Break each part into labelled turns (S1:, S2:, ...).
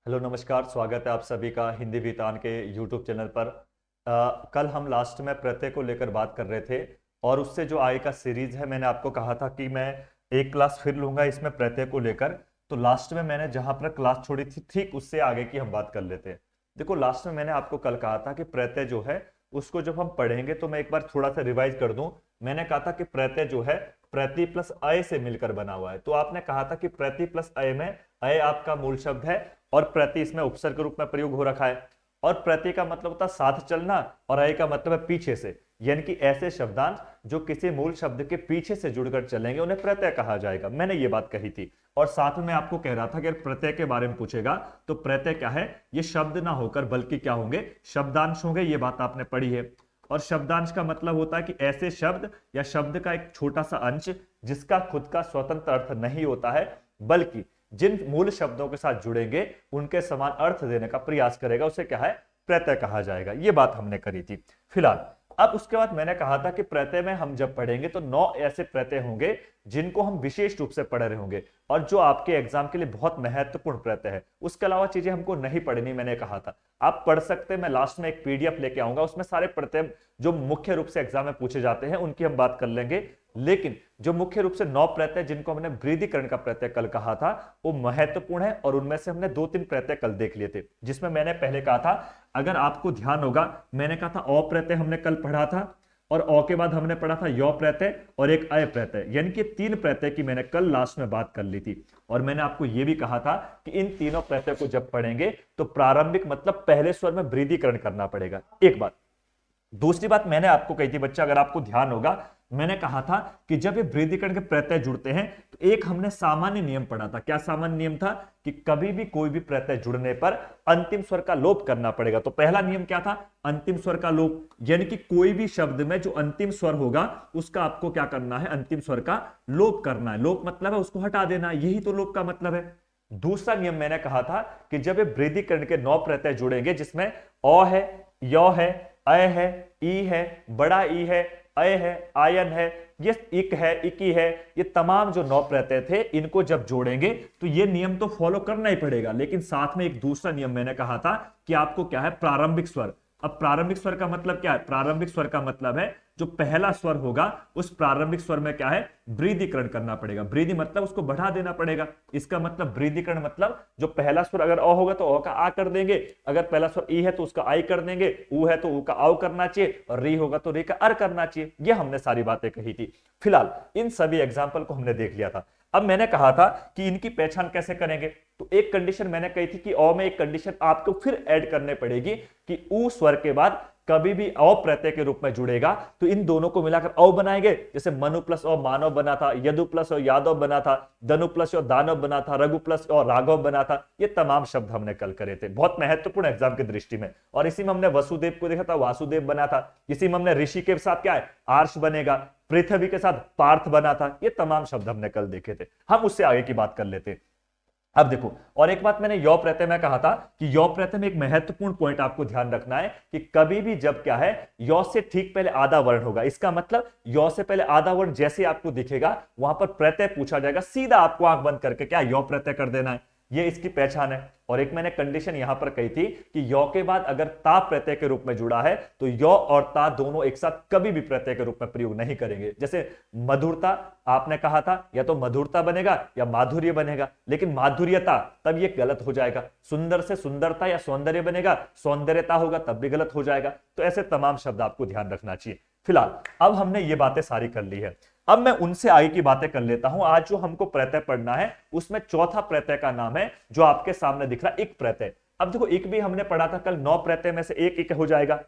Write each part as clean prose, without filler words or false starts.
S1: Hello नमस्कार, स्वागत है आप सभी का हिंदी वितान के यूट्यूब चैनल पर। कल हम लास्ट में प्रत्यय को लेकर बात कर रहे थे और उससे जो आगे का सीरीज है, मैंने आपको कहा था कि मैं एक क्लास फिर लूंगा इसमें प्रत्यय को लेकर। तो लास्ट में मैंने जहां पर क्लास छोड़ी थी ठीक उससे आगे की हम बात कर लेते हैं। देखो, लास्ट में मैंने आपको कल कहा था कि प्रत्यय जो है उसको जब हम पढ़ेंगे तो मैं एक बार थोड़ा सा रिवाइज कर दूं। मैंने कहा था कि प्रत्यय जो है प्रति प्लस अय से मिलकर बना हुआ है। तो आपने कहा था कि प्रति प्लस अय में अय आपका मूल शब्द है और प्रति इसमें उपसर्ग के रूप में प्रयोग हो रखा है। और प्रति का मतलब होता है साथ चलना और अय का मतलब है पीछे से, यानी कि ऐसे शब्दांश जो किसी मूल शब्द के पीछे से जुड़कर चलेंगे उन्हें प्रत्यय कहा जाएगा। मैंने ये बात कही थी। और साथ में मैं आपको कह रहा था कि अगर प्रत्यय के बारे में पूछेगा तो प्रत्यय क्या है, ये शब्द ना होकर बल्कि क्या होंगे, शब्दांश होंगे। ये बात आपने पढ़ी है। और शब्दांश का मतलब होता है कि ऐसे शब्द या शब्द का एक छोटा सा अंश जिसका खुद का स्वतंत्र अर्थ नहीं होता है, बल्कि जिन मूल शब्दों के साथ जुड़ेंगे उनके समान अर्थ देने का प्रयास करेगा, उसे क्या है, प्रत्यय कहा जाएगा। ये बात हमने करी थी। फिलहाल अब उसके बाद मैंने कहा था कि प्रत्यय में हम जब पढ़ेंगे तो 9 ऐसे प्रत्यय होंगे जिनको हम विशेष रूप से पढ़ रहे होंगे और जो आपके एग्जाम के लिए बहुत महत्वपूर्ण प्रत्यय है। उसके अलावा चीजें हमको नहीं पढ़नी, मैंने कहा था। आप पढ़ सकते हैं, मैं लास्ट में एक पीडीएफ लेके आऊंगा, उसमें सारे प्रत्यय जो मुख्य रूप से एग्जाम में पूछे जाते हैं उनकी हम बात कर लेंगे। लेकिन जो मुख्य रूप से 9 प्रत्यय जिनको हमने वृद्धिकरण का प्रत्यय कल कहा था वो महत्वपूर्ण है और उनमें से हमने 2-3 प्रत्यय कल देख लिए थे। जिसमें मैंने पहले कहा था, अगर आपको ध्यान होगा, मैंने कहा था अ प्रत्यय हमने कल पढ़ा था और अ के बाद हमने पढ़ा था य प्रत्यय और एक अय प्रत्यय, यानी कि 3 प्रत्यय की मैंने कल लास्ट में बात कर ली थी। और मैंने आपको यह भी कहा था कि इन तीनों प्रत्यय को जब पढ़ेंगे तो प्रारंभिक मतलब पहले स्वर में वृद्धिकरण करना पड़ेगा। एक बात। दूसरी बात मैंने आपको कही थी बच्चा, अगर आपको ध्यान होगा, मैंने कहा था कि जब ये वृद्धिकरण के प्रत्यय जुड़ते हैं तो एक हमने सामान्य नियम पढ़ा था। क्या सामान्य नियम था? कि कभी भी कोई भी प्रत्यय जुड़ने पर अंतिम स्वर का लोप करना पड़ेगा। तो पहला नियम क्या था? अंतिम स्वर का लोप, यानी कि कोई भी शब्द में जो अंतिम स्वर होगा उसका आपको क्या करना है, अंतिम स्वर का लोप करना है। लोप मतलब है उसको हटा देना, यही तो लोप का मतलब है। दूसरा नियम मैंने कहा था कि जब ये वृद्धिकरण के 9 प्रत्यय जुड़ेंगे जिसमें अ है, य है, अय है, ई है, बड़ा ई है, अय है, आयन है, ये इक है, इकी है, ये तमाम जो 9 प्रत्यय थे इनको जब जोड़ेंगे तो ये नियम तो फॉलो करना ही पड़ेगा। लेकिन साथ में एक दूसरा नियम मैंने कहा था कि आपको क्या है, प्रारंभिक स्वर। अब प्रारंभिक स्वर का मतलब क्या है? प्रारंभिक स्वर का मतलब है जो पहला स्वर होगा उस प्रारंभिक स्वर में क्या है, वृद्धिकरण करना पड़ेगा। वृद्धि मतलब उसको बढ़ा देना पड़ेगा। इसका मतलब वृद्धिकरण मतलब जो पहला स्वर अगर अ होगा तो अ का आ कर देंगे, अगर पहला स्वर ई है तो उसका आई कर देंगे, ऊ है तो ऊ का आउ करना चाहिए और री होगा तो री का अर करना चाहिए। ये हमने सारी बातें कही थी। फिलहाल इन सभी एग्जाम्पल को हमने देख लिया था। अब मैंने कहा था कि इनकी पहचान कैसे करेंगे। तो एक कंडीशन मैंने कही थी कि अ में एक कंडीशन आपको फिर ऐड करने पड़ेगी कि ऊ स्वर के बाद कभी भी अ प्रत्यय के रूप में जुड़ेगा तो इन दोनों को मिलाकर अ बनाएंगे। जैसे मनु प्लस अ मानव बना था, यदु प्लस अ यादव बना था, धनु प्लस अ दानव बना था, रघु प्लस अ राघव बना था। ये तमाम शब्द हमने कल करे थे, बहुत महत्वपूर्ण एग्जाम की दृष्टि में। और इसी में हमने वसुदेव को देखा था, वासुदेव बना था। इसी में हमने ऋषि के साथ क्या है, आर्ष बनेगा। पृथ्वी के साथ पार्थ बना था। ये तमाम शब्द हमने कल देखे थे। हम उससे आगे की बात कर लेते हैं। अब देखो, और एक बात मैंने यो प्रत्यय में कहा था कि यो प्रत्यय में एक महत्वपूर्ण पॉइंट आपको ध्यान रखना है कि कभी भी जब क्या है, यो से ठीक पहले आधा वर्ण होगा। इसका मतलब यो से पहले आधा वर्ण जैसे आपको दिखेगा वहां पर प्रत्यय पूछा जाएगा, सीधा आपको आंख बंद करके क्या यो प्रत्यय कर देना है। ये इसकी पहचान है। और एक मैंने कंडीशन यहां पर कही थी कि यो के बाद अगर ता प्रत्यय के रूप में जुड़ा है तो यो और ता दोनों एक साथ कभी भी प्रत्यय के रूप में प्रयोग नहीं करेंगे। जैसे मधुरता आपने कहा था, या तो मधुरता बनेगा या माधुर्य बनेगा, लेकिन माधुर्यता तब ये गलत हो जाएगा। सुंदर से सुंदरता या सौंदर्य बनेगा, सौंदर्यता होगा तब भी गलत हो जाएगा। तो ऐसे तमाम शब्द आपको ध्यान रखना चाहिए। फिलहाल अब हमने ये बातें सारी कर ली है। अब मैं उनसे आगे की बातें कर लेता हूं। आज जो हमको प्रत्यय पढ़ना है उसमें चौथा प्रत्यय का नाम है जो आपके सामने दिख रहा है, इक प्रत्यय। अब देखो, इक भी हमने पढ़ा था कल, 9 प्रत्यय में से एक इक हो जाएगा।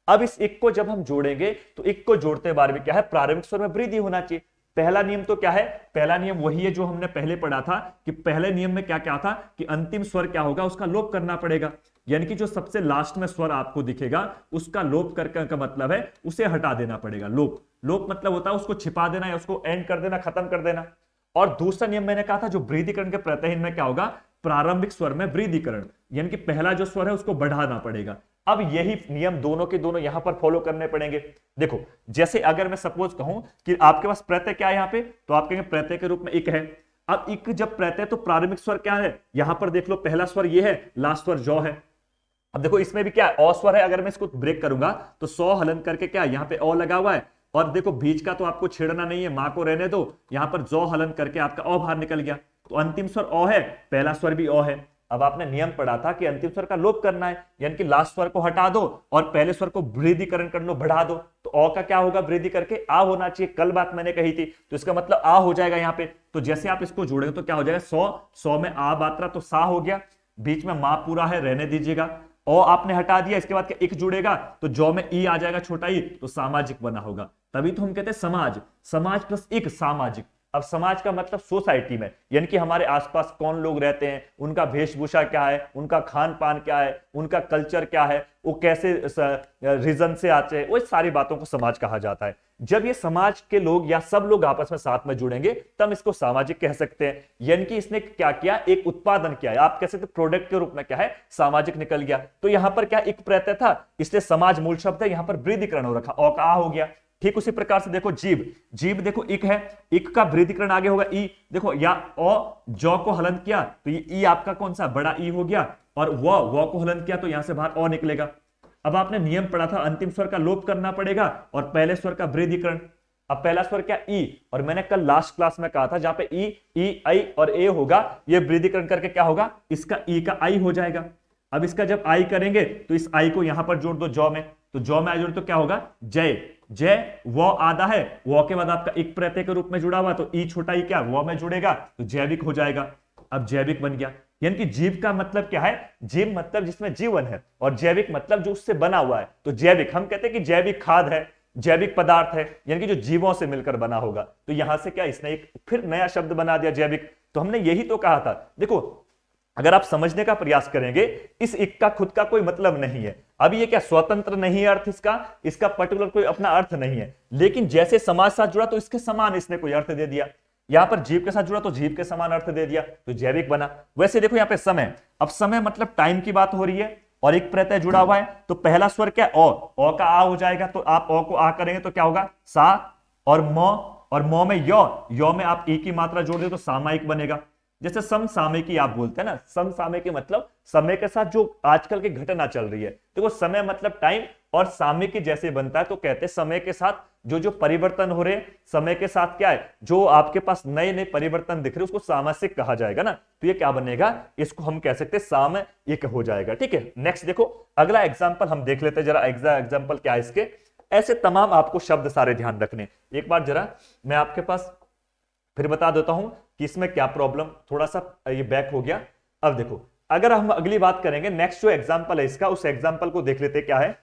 S1: अब इस इक को जब हम जोड़ेंगे तो इक को जोड़ते बार भी क्या है, प्रारंभिक स्वर में वृद्धि होना चाहिए। पहला नियम तो क्या है, पहला नियम वही है जो हमने पहले पढ़ा था कि पहले नियम में क्या क्या था कि अंतिम स्वर क्या होगा, उसका लोप करना पड़ेगा। यानी कि जो सबसे लास्ट में स्वर आपको दिखेगा उसका लोप करने का मतलब है उसे हटा देना पड़ेगा। लोप, लोप मतलब होता है उसको छिपा देना या उसको एंड कर देना, खत्म कर देना। और दूसरा नियम मैंने कहा था जो वृद्धिकरण के प्रत्यय में क्या होगा, प्रारंभिक स्वर में वृद्धिकरण, यानी कि पहला जो स्वर है उसको बढ़ाना पड़ेगा। अब यही नियम दोनों के दोनों यहां पर फॉलो करने पड़ेंगे। देखो, जैसे अगर मैं सपोज कहूं कि आपके पास प्रत्यय क्या है यहां पे, तो आप कहेंगे प्रत्यय के रूप में इक है। अब इक जब प्रत्यय तो प्रारंभिक स्वर क्या है, यहां पर देख लो पहला स्वर ये है, लास्ट स्वर जौ है। अब देखो इसमें भी क्या है, अ स्वर है, अगर मैं इसको ब्रेक करूंगा तो सौ हलन करके क्या यहां पे अ लगा हुआ है, और देखो बीच का तो आपको छेड़ना नहीं है, मां को रहने दो, यहां पर जौ हलन करके आपका अ बाहर निकल गया, तो अंतिम स्वर अ है, पहला स्वर भी अ है। अब आपने नियम पढ़ा था कि अंतिम स्वर का लोप करना है, यानी कि लास्ट स्वर को हटा दो और पहले स्वर को वृद्धिकरण कर लो, बढ़ा दो, तो अ का क्या होगा, वृद्धि करके आ होना चाहिए, कल बात मैंने कही थी, तो इसका मतलब आ हो जाएगा यहाँ पे। तो जैसे आप इसको जोड़ेंगे तो क्या हो जाएगा, सौ, सौ में आ मात्रा तो सा हो गया, बीच में मां पूरा है, रहने दीजिएगा, ओ आपने हटा दिया, इसके बाद क्या एक जुड़ेगा, तो जौ में ई आ जाएगा, छोटा ई, तो सामाजिक बना होगा। तभी तो हम कहते हैं समाज, समाज प्लस एक सामाजिक। अब समाज का मतलब सोसाइटी में, यानी कि हमारे आसपास कौन लोग रहते हैं, उनका वेशभूषा क्या है, उनका खान पान क्या है, उनका कल्चर क्या है, वो कैसे रीजन से आते हैं, वो सारी बातों को समाज कहा जाता है। जब ये समाज के लोग या सब लोग आपस में साथ में जुड़ेंगे तब इसको सामाजिक कह सकते हैं। यानी कि इसने क्या किया, एक उत्पादन किया है, आप कह सकते प्रोडक्ट के रूप में क्या है, सामाजिक निकल गया। तो यहां पर क्या एक प्रत्यय था, इसलिए समाज मूल शब्द है, यहां पर वृद्धिकरण हो रखा, औ का आ हो गया। ठीक उसी प्रकार से देखो जीव, जीव देखो इक है, इक का वृद्धिकरण आगे होगा ई, देखो या ओ जौ को हलन किया तो ये ई आपका कौन सा बड़ा ई हो गया, और वो को हलन किया तो यहां से बाहर ओ निकलेगा। अब आपने नियम पढ़ा था अंतिम स्वर का लोप करना पड़ेगा और पहले स्वर का वृद्धिकरण। अब पहला स्वर क्या ई, और मैंने कल लास्ट क्लास में कहा था जहां पे ई आई और ए होगा, ये वृद्धिकरण करके क्या होगा, इसका ई का आई हो जाएगा। अब इसका जब आई करेंगे तो इस आई को यहां पर जोड़ दो जौ में, तो जौ में आई जोड़ तो क्या होगा, जय, जय वो आधा है, वो के बाद आपका एक प्रत्यय के रूप में जुड़ा हुआ, तो ई छोटा ई क्या वो में जुड़ेगा तो जैविक हो जाएगा। अब जैविक बन गया, यानी कि जीव का मतलब क्या है, जीव मतलब जिसमें जीवन है, और जैविक मतलब जो उससे बना हुआ है। तो जैविक हम कहते हैं कि जैविक खाद है, जैविक पदार्थ है, यानी कि जो जीवों से मिलकर बना होगा। तो यहां से क्या इसने एक फिर नया शब्द बना दिया जैविक। तो हमने यही तो कहा था, देखो अगर आप समझने का प्रयास करेंगे, इस इक का खुद का कोई मतलब नहीं है। अब ये क्या स्वतंत्र नहीं है अर्थ इसका, इसका पर्टिकुलर कोई अपना अर्थ नहीं है, लेकिन जैसे समाज साथ जुड़ा तो इसके समान इसने कोई अर्थ दे दिया, यहां पर जीव के साथ जुड़ा तो जीव के समान अर्थ दे दिया, तो जैविक बना। वैसे देखो यहाँ पे समय, अब समय मतलब टाइम की बात हो रही है और एक प्रत्यय जुड़ा हुआ है, तो पहला स्वर क्या ओ का आ हो जाएगा, तो आप ओ को आ करेंगे तो क्या होगा सा, और मो में यो में आप ई की मात्रा जोड़ दे तो सामायिक बनेगा। जैसे समसामयिकी आप बोलते हैं ना, समसामयिकी मतलब समय के साथ जो आजकल की घटना चल रही है। देखो समय मतलब टाइम, और सामयिकी जैसे बनता है तो कहते हैं समय के साथ जो परिवर्तन हो रहे हैं, समय के साथ क्या है जो आपके पास नए नए परिवर्तन दिख रहे हैं उसको सामासिक कहा जाएगा ना। तो ये क्या बनेगा, इसको हम कह सकते हैं सामयिक हो जाएगा। ठीक है, नेक्स्ट देखो अगला एग्जाम्पल हम देख लेते हैं जरा, एग्जाम्पल क्या है इसके। ऐसे तमाम आपको शब्द सारे ध्यान रखने, एक बार जरा मैं आपके पास फिर बता देता हूं कि इसमें क्या प्रॉब्लम, थोड़ा सा ये बैक हो गया। अब देखो अगर हम अगली बात करेंगे, नेक्स्ट जो एग्जांपल है इसका, उस एग्जांपल को देख लेते क्या है,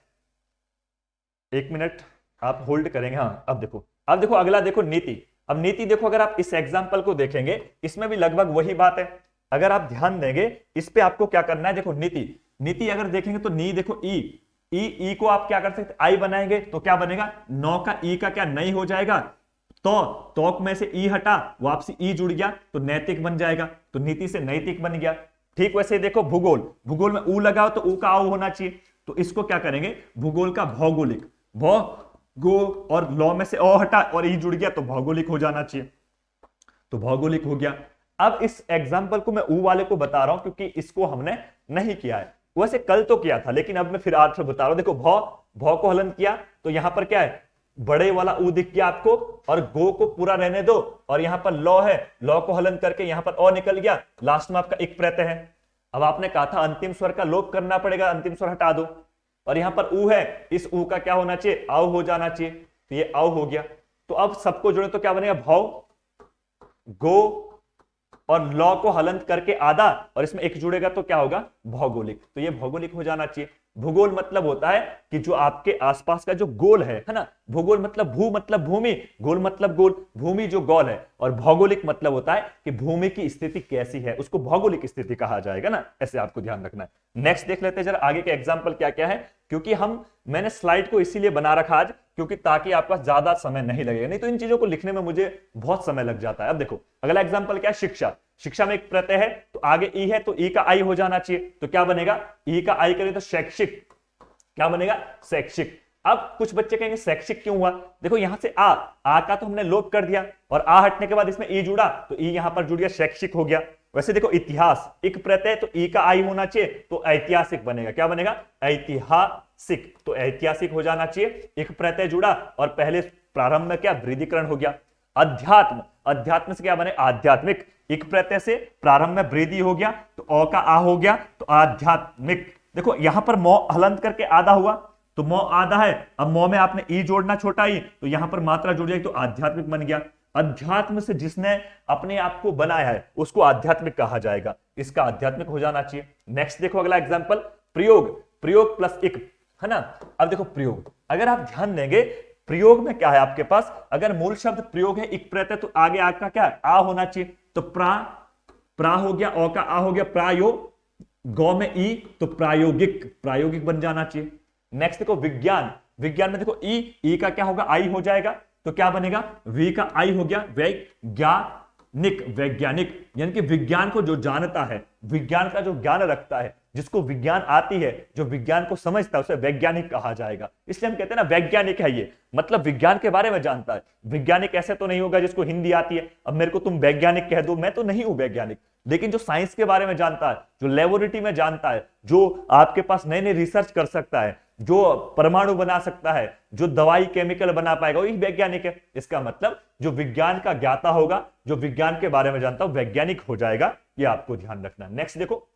S1: एक मिनट आप होल्ड करेंगे। हाँ अब देखो अगला देखो नीति। अब नीति देखो, अगर आप इस एग्जांपल को देखेंगे इसमें भी लगभग वही बात है। अगर आप ध्यान देंगे इस पे आपको क्या करना है, देखो नीति अगर देखेंगे तो नी देखो ई को आप क्या कर सकते आई बनाएंगे तो क्या बनेगा, नौ का ई का क्या नहीं हो जाएगा, तो में से ई हटा वापसी ई जुड़ गया तो नैतिक बन जाएगा, तो नीति से नैतिक बन गया। ठीक वैसे देखो भूगोल में ऊ लगाओ तो ऊ का आओ होना चाहिए, तो इसको क्या करेंगे भूगोल का भौगोलिक, भौ और लॉ में से ओ हटा और ई जुड़ गया तो भौगोलिक हो जाना चाहिए, तो भौगोलिक हो गया। अब इस एग्जाम्पल को मैं ऊ वाले को बता रहा हूं क्योंकि इसको हमने नहीं किया है, वैसे कल तो किया था लेकिन अब मैं फिर आज बता रहा हूं। देखो भौ को हलन किया तो यहां पर क्या है, बड़े वाला ऊ दिख गया आपको, और गो को पूरा रहने दो, और यहां पर लॉ है, लॉ को हलन करके यहां पर ओ निकल गया, लास्ट में आपका एक प्रत्यय है। अब आपने कहा था अंतिम स्वर का लोप करना पड़ेगा, अंतिम स्वर हटा दो, और यहां पर ऊ है, इस ऊ का क्या होना चाहिए, आव हो जाना चाहिए, तो ये आव हो गया। तो अब सबको जोड़े तो क्या बनेगा, भौ गो और लॉ को हलंत करके आधा, और इसमें एक जुड़ेगा तो क्या होगा भौगोलिक, तो ये भौगोलिक हो जाना चाहिए। भूगोल मतलब होता है कि जो आपके आसपास का जो गोल है ना, भूगोल मतलब भू मतलब भूमि, गोल मतलब गोल, भूमि जो गोल है, और भौगोलिक मतलब होता है कि भूमि की स्थिति कैसी है, उसको भौगोलिक स्थिति कहा जाएगा ना, ऐसे आपको ध्यान रखना है। नेक्स्ट देख लेते हैं जरा आगे के एग्जाम्पल क्या क्या है, क्योंकि मैंने स्लाइड को इसीलिए बना रखा आज क्योंकि ताकि आपका ज्यादा समय नहीं लगेगा, नहीं तो इन चीजों को लिखने में मुझे बहुत समय लग जाता है। अब देखो अगला एग्जाम्पल क्या है, शिक्षा में एक प्रत्यय है तो आगे ई है तो ई का आई हो जाना चाहिए, तो क्या बनेगा ई का आई करें तो शैक्षिक, क्या बनेगा शैक्षिक। अब कुछ बच्चे कहेंगे शैक्षिक क्यों हुआ? देखो यहां से आ का तो हमने लोप कर दिया और आ हटने के बाद इसमें ई जुड़ा तो ई यहां पर जुड़ गया, शैक्षिक हो गया। वैसे देखो इतिहास एक प्रत्यय तो ई का आई होना चाहिए तो ऐतिहासिक बनेगा। क्या बनेगा? ऐतिहासिक। तो ऐतिहासिक हो जाना चाहिए, एक प्रत्यय जुड़ा और पहले प्रारंभ में क्या वृद्धिकरण हो गया। अध्यात्म, अध्यात्म से क्या बने? आध्यात्मिक। एक प्रत्यय से प्रारंभ में वृद्धि हो गया तो अ का आ हो गया तो आध्यात्मिक। देखो यहां पर मौ हलंत करके आधा हुआ तो मौ आधा है, अब मौ में आपने ई जोड़ना छोटा ई तो यहां पर मात्रा जुड़ जाएगी तो आध्यात्मिक बन गया। अध्यात्म से जिसने अपने आप को बनाया है उसको आध्यात्मिक कहा जाएगा, इसका आध्यात्मिक हो जाना चाहिए। नेक्स्ट देखो अगला एग्जांपल, प्रयोग। प्रयोग प्लस एक, है ना। अब देखो प्रयोग, अगर आप ध्यान देंगे प्रयोग में क्या है आपके पास, अगर मूल शब्द प्रयोग है एक प्रत्यय तो आगे आ का क्या है? आ होना चाहिए। तो प्रा हो गया, औ का आ हो गया, प्रायोग, गौ में ई तो प्रायोगिक, प्रायोगिक बन जाना चाहिए। नेक्स्ट देखो विज्ञान। विज्ञान में देखो ई का क्या होगा? आई हो जाएगा तो क्या बनेगा? वी का आई हो गया, वैज्ञानिक, वैज्ञानिक। यानी कि विज्ञान को जो जानता है, विज्ञान का जो ज्ञान रखता है, जिसको विज्ञान आती है, जो विज्ञान को समझता है उसे वैज्ञानिक कहा जाएगा। इसलिए हम कहते हैं ना वैज्ञानिक है ये, मतलब विज्ञान के बारे में जानता है। वैज्ञानिक ऐसे तो नहीं होगा जिसको हिंदी आती है, अब मेरे को तुम वैज्ञानिक कह दो, मैं तो नहीं हूं वैज्ञानिक, लेकिन जो साइंस के बारे में जानता है, जो लेबोरेटरी में जानता है, जो आपके पास नए नए रिसर्च कर सकता है, जो परमाणु बना सकता है, जो दवाई केमिकल बना पाएगा, वही वैज्ञानिक है। इसका मतलब जो विज्ञान का ज्ञाता होगा, जो विज्ञान के बारे में जानता हो, वैज्ञानिक हो जाएगा। ये आपको ध्यान रखना। नेक्स्ट देखो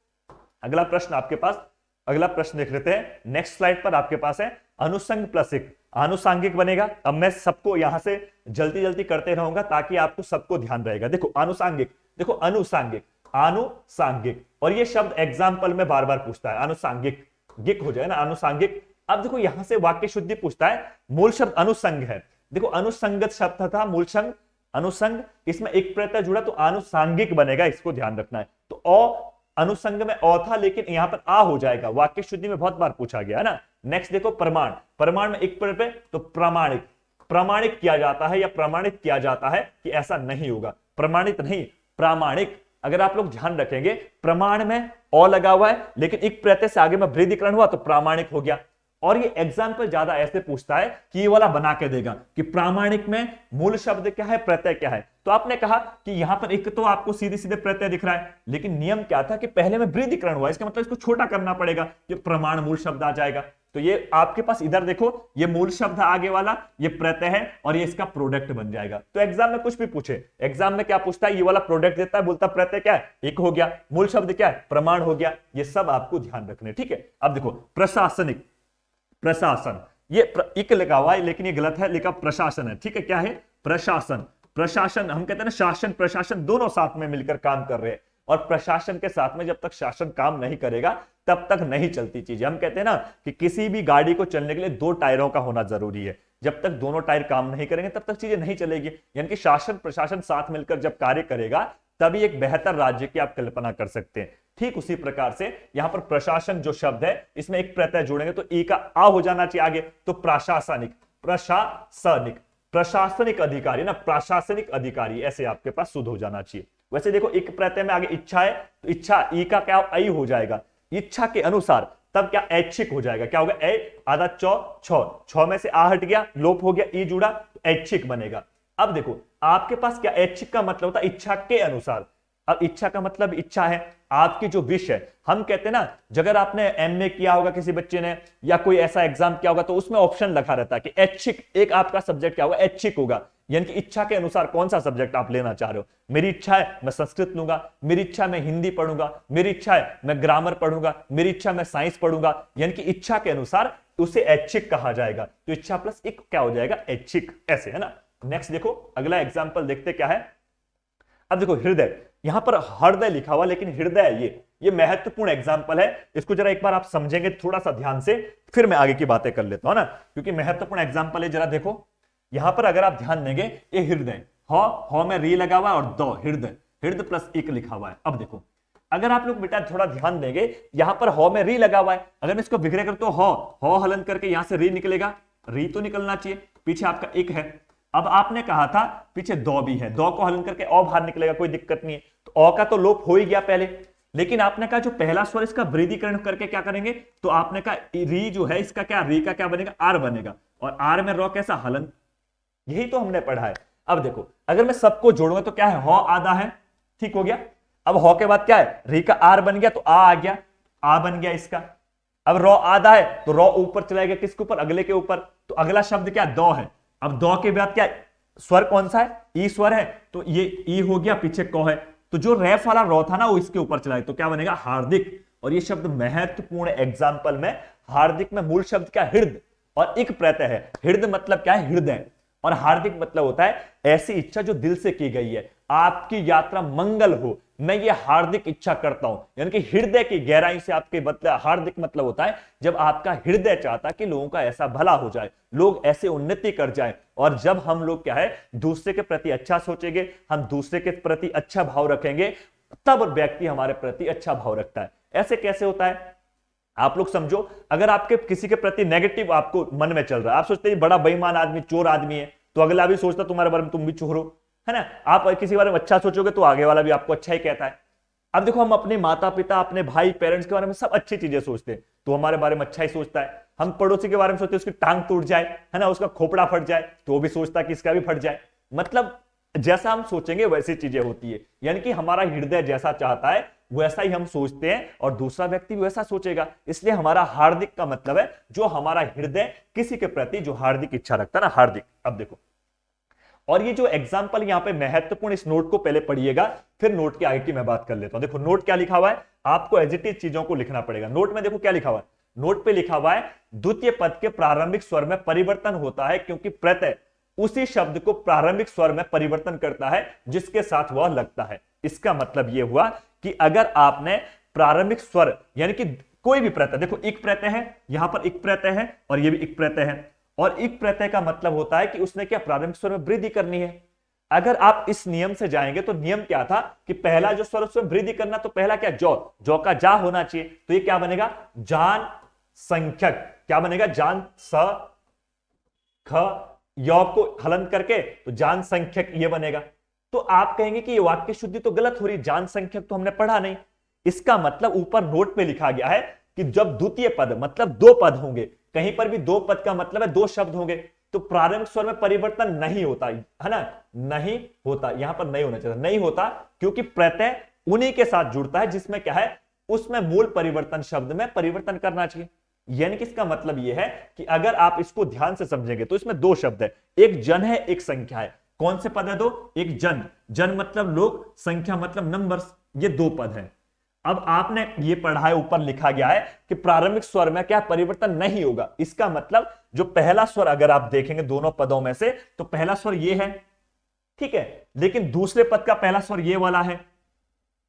S1: अगला प्रश्न आपके पास, अगला प्रश्न देख लेते हैं। नेक्स्ट स्लाइड पर आपके पास है अनुसंग प्लस एक, आनुषांगिक बनेगा। अब मैं सबको यहां से जल्दी जल्दी करते रहूंगा ताकि आपको सबको ध्यान रहेगा। देखो अनुषांगिक, देखो अनुषांगिक, आनुषांगिक, और ये शब्द एग्जाम्पल में बार बार पूछता है, आनुषांगिक, गिक हो जाएगा ना, आनुषांगिक। अब देखो यहां से वाक्य शुद्धि पूछता है, मूल शब्द अनुसंग है। देखो अनुसंगत शब्द था, मूल शब्द अनुसंग, इसमें एक प्रत्यय जुड़ा तो आनुषांगिक बनेगा, इसको ध्यान रखना है। तो अ अनुसंग में अ था लेकिन यहां पर आ हो जाएगा, वाक्य शुद्धि में बहुत बार पूछा गया है ना। नेक्स्ट देखो प्रमाण, प्रमाण में एक प्रत्यय तो प्रामाणिक, प्रमाणिक किया जाता है या प्रमाणित किया जाता है कि ऐसा नहीं होगा, प्रमाणित नहीं प्रामाणिक। अगर आप लोग ध्यान रखेंगे प्रमाण में अ लगा हुआ है लेकिन एक प्रत्यय से आगे में वृद्धिकरण हुआ तो प्रामाणिक हो गया। और ये एग्जाम्पल ज्यादा ऐसे पूछता है कि ये वाला बना के देगा कि प्रामाणिक में मूल शब्द क्या है, प्रत्यय क्या है। तो आपने कहा कि यहां पर एक तो आपको सीधे सीधे प्रत्यय दिख रहा है, लेकिन नियम क्या था कि पहले में वृद्धिकरण हुआ, इसका मतलब इसको छोटा करना पड़ेगा, ये प्रमाण मूल शब्द आ जाएगा। तो ये आपके पास इधर देखो, ये मूल शब्द आगे वाला, ये प्रत्यय है और ये इसका प्रोडक्ट बन जाएगा। तो एग्जाम में कुछ भी पूछे, एग्जाम में क्या पूछता है, ये वाला प्रोडक्ट देता है, बोलता प्रत्यय क्या है, एक हो गया, मूल शब्द क्या है, प्रमाण हो गया। ये सब आपको ध्यान रखने, ठीक है। अब देखो प्रशासनिक, प्रशासन, ये इक लिखा हुआ है लेकिन ये गलत है, लिखा प्रशासन है, ठीक है। क्या है? प्रशासन। प्रशासन हम कहते हैं ना, शासन प्रशासन दोनों साथ में मिलकर काम कर रहे हैं, और प्रशासन के साथ में जब तक शासन काम नहीं करेगा तब तक नहीं चलती चीजें। हम कहते हैं ना कि किसी भी गाड़ी को चलने के लिए दो टायरों का होना जरूरी है, जब तक दोनों टायर काम नहीं करेंगे तब तक चीजें नहीं चलेगी। यानी कि शासन प्रशासन साथ मिलकर जब कार्य करेगा तभी एक बेहतर राज्य की आप कल्पना कर सकते हैं। ठीक उसी प्रकार से यहां पर प्रशासन जो शब्द है इसमें एक प्रत्यय जोड़ेंगे तो ई का आ हो जाना चाहिए आगे, तो प्रशासनिक, प्रशासनिक, प्रशासनिक अधिकारी ना, प्रशासनिक अधिकारी, ऐसे आपके पास शुद्ध हो जाना चाहिए। वैसे देखो एक प्रत्यय में आगे इच्छा है तो इच्छा ई का क्या आई हो जाएगा, इच्छा के अनुसार, तब क्या ऐच्छिक हो जाएगा, क्या होगा, ए आधा छ में से आ हट गया, लोप हो गया, ई जुड़ा तो ऐच्छिक बनेगा। अब देखो आपके पास क्या ऐच्छिक का मतलब होता है, इच्छा के अनुसार। अब इच्छा का मतलब इच्छा है आपकी जो विश है। हम कहते हैं ना, अगर आपने एमए किया होगा किसी बच्चे ने या कोई ऐसा एग्जाम किया होगा तो उसमें ऑप्शन लिखा रहता है कि ऐच्छिक, एक आपका सब्जेक्ट क्या होगा, ऐच्छिक होगा, यानी कि इच्छा के अनुसार कौन सा सब्जेक्ट आप लेना चाह रहे हो। मेरी इच्छा है मैं संस्कृत लूंगा, मेरी इच्छा मैं हिंदी पढ़ूंगा, मेरी इच्छा है मैं ग्रामर पढ़ूंगा, मेरी इच्छा मैं साइंस पढ़ूंगा, यानी कि इच्छा के अनुसार उसे ऐच्छिक कहा जाएगा। तो इच्छा प्लस एक क्या हो जाएगा, ऐच्छिक, ऐसे है ना। नेक्स्ट देखो अगला एग्जाम्पल देखते क्या है। अब देखो हृदय, यहां पर हृदय लिखा हुआ लेकिन हृदय है, ये महत्वपूर्ण एग्जाम्पल है, इसको जरा एक बार आप समझेंगे थोड़ा सा ध्यान से, फिर मैं आगे की बातें कर लेता हूं ना, क्योंकि महत्वपूर्ण एग्जाम्पल है। जरा देखो यहां पर अगर आप ध्यान देंगे, ये हृदय, ह में री लगा हुआ है और दो, हृदय, हृदय प्लस एक लिखा हुआ है। अब देखो अगर आप लोग बेटा थोड़ा ध्यान देंगे, यहां पर ह में री लगा हुआ है, अगर मैं इसको बिखरे कर तो ह हलन करके यहां से री निकलेगा, री तो निकलना चाहिए, पीछे आपका एक है। अब आपने कहा था पीछे दो भी है, दो को हलन करके अ बाहर निकलेगा, कोई दिक्कत नहीं है। तो अ का तो लोप हो ही गया पहले, लेकिन आपने कहा जो पहला स्वर इसका वृद्धिकरण करके क्या करेंगे, तो आपने कहा री जो है इसका क्या, री का क्या बनेगा, आर बनेगा, और आर में रॉ कैसा, हलन। यही तो हमने पढ़ा है। अब देखो अगर मैं सबको जोड़ूंगा तो क्या है, हॉ आधा है, ठीक हो गया। अब हॉ के बाद क्या है, री का आर बन गया तो आ गया, आ बन गया इसका। अब रॉ आधा है तो रॉ ऊपर चला गया, किसके ऊपर, अगले के ऊपर, तो अगला शब्द क्या, दो है। अब दो के बाद क्या, स्वर कौन सा है, ई स्वर है, तो ये ई हो गया, पीछे कौ है, तो जो रैफ वाला रॉ था ना वो इसके ऊपर चला गया, तो क्या बनेगा, हार्दिक। और ये शब्द महत्वपूर्ण एग्जाम्पल में, हार्दिक में मूल शब्द क्या, हृदय और इक प्रत्यय है। हृदय मतलब क्या है, हृदय, और हार्दिक मतलब होता है ऐसी इच्छा जो दिल से की गई है, आपकी यात्रा मंगल हो, मैं ये हार्दिक इच्छा करता हूं, यानी कि हृदय की गहराई से आपके मतलब, हार्दिक मतलब होता है जब आपका हृदय चाहता कि लोगों का ऐसा भला हो जाए, लोग ऐसे उन्नति कर जाए। और जब हम लोग क्या है दूसरे के प्रति अच्छा सोचेंगे, हम दूसरे के प्रति अच्छा भाव रखेंगे, तब व्यक्ति हमारे प्रति अच्छा भाव रखता है। ऐसे कैसे होता है, आप लोग समझो, अगर आपके किसी के प्रति नेगेटिव आपको मन में चल रहा है, आप सोचते हैं बड़ा बेईमान आदमी, चोर आदमी है, तो अगला भी सोचता तुम्हारे बारे में तुम भी चोर हो, है ना। आप किसी के बारे में अच्छा सोचोगे तो आगे वाला भी आपको अच्छा ही कहता है। अब देखो हम अपने माता पिता, अपने भाई, पेरेंट्स के बारे में सब अच्छी चीजें सोचते हैं तो हमारे बारे में अच्छा ही सोचता है। हम पड़ोसी के बारे में सोचते हैं उसकी टांग टूट जाए, है ना, उसका खोपड़ा फट जाए, तो वो भी सोचता है कि इसका भी फट जाए। मतलब जैसा हम सोचेंगे वैसी चीजें होती है, यानी कि हमारा हृदय जैसा चाहता है वैसा ही हम सोचते हैं और दूसरा व्यक्ति भी वैसा सोचेगा। इसलिए हमारा हार्दिक का मतलब है जो हमारा हृदय किसी के प्रति जो हार्दिक इच्छा रखता है ना, हार्दिक। अब देखो, और ये जो एग्जाम्पल यहां पे महत्वपूर्ण, इस नोट को पहले पढ़िएगा, फिर नोट की आगे की मैं बात कर लेता हूं। देखो नोट क्या लिखा हुआ है, आपको एज इट इज चीजों को लिखना पड़ेगा। नोट में देखो क्या लिखा हुआ है, नोट पे लिखा हुआ है द्वितीय पद के प्रारंभिक स्वर में परिवर्तन होता है क्योंकि प्रत्यय उसी शब्द को प्रारंभिक स्वर में परिवर्तन करता है जिसके साथ वह लगता है। इसका मतलब यह हुआ कि अगर आपने प्रारंभिक स्वर यानी कि कोई भी प्रत्यय, देखो इक प्रत्यय है, यहां पर इक प्रत्यय है और यह भी इक प्रत्यय है, और इक प्रत्यय का मतलब होता है कि उसने क्या, प्रारंभिक स्वर में वृद्धि करनी है। अगर आप इस नियम से जाएंगे तो नियम क्या था कि पहला जो स्वर उसमें वृद्धि करना, तो पहला क्या, जौ, जौ का जा होना चाहिए, तो ये क्या बनेगा, जान संख्यक। क्या बनेगा, जान स ख यौ को हलन करके तो जान संख्यक ये बनेगा। तो आप कहेंगे कि ये वाक्य शुद्धि तो गलत हो रही, जान संख्यक तो हमने पढ़ा नहीं। इसका मतलब ऊपर नोट पे लिखा गया है कि जब द्वितीय पद मतलब दो पद होंगे, कहीं पर भी दो पद का मतलब है दो शब्द होंगे, तो प्रारंभिक स्वर में परिवर्तन नहीं होता, है ना, नहीं होता, यहां पर नहीं होना चाहिए, नहीं होता, क्योंकि प्रत्यय उन्हीं के साथ जुड़ता है जिसमें क्या है, उसमें मूल परिवर्तन शब्द में परिवर्तन करना चाहिए। यानी कि इसका मतलब यह है कि अगर आप इसको ध्यान से समझेंगे तो इसमें दो शब्द है, एक जन है, एक संख्या है। कौन से पद है दो, एक जन, जन मतलब लोग, संख्या मतलब नंबर्स, ये दो पद है। अब आपने ये पढ़ा है, ऊपर लिखा गया है कि प्रारंभिक स्वर में क्या परिवर्तन नहीं होगा। इसका मतलब जो पहला स्वर अगर आप देखेंगे दोनों पदों में से, तो पहला स्वर ये है, ठीक है, लेकिन दूसरे पद का पहला स्वर ये वाला है।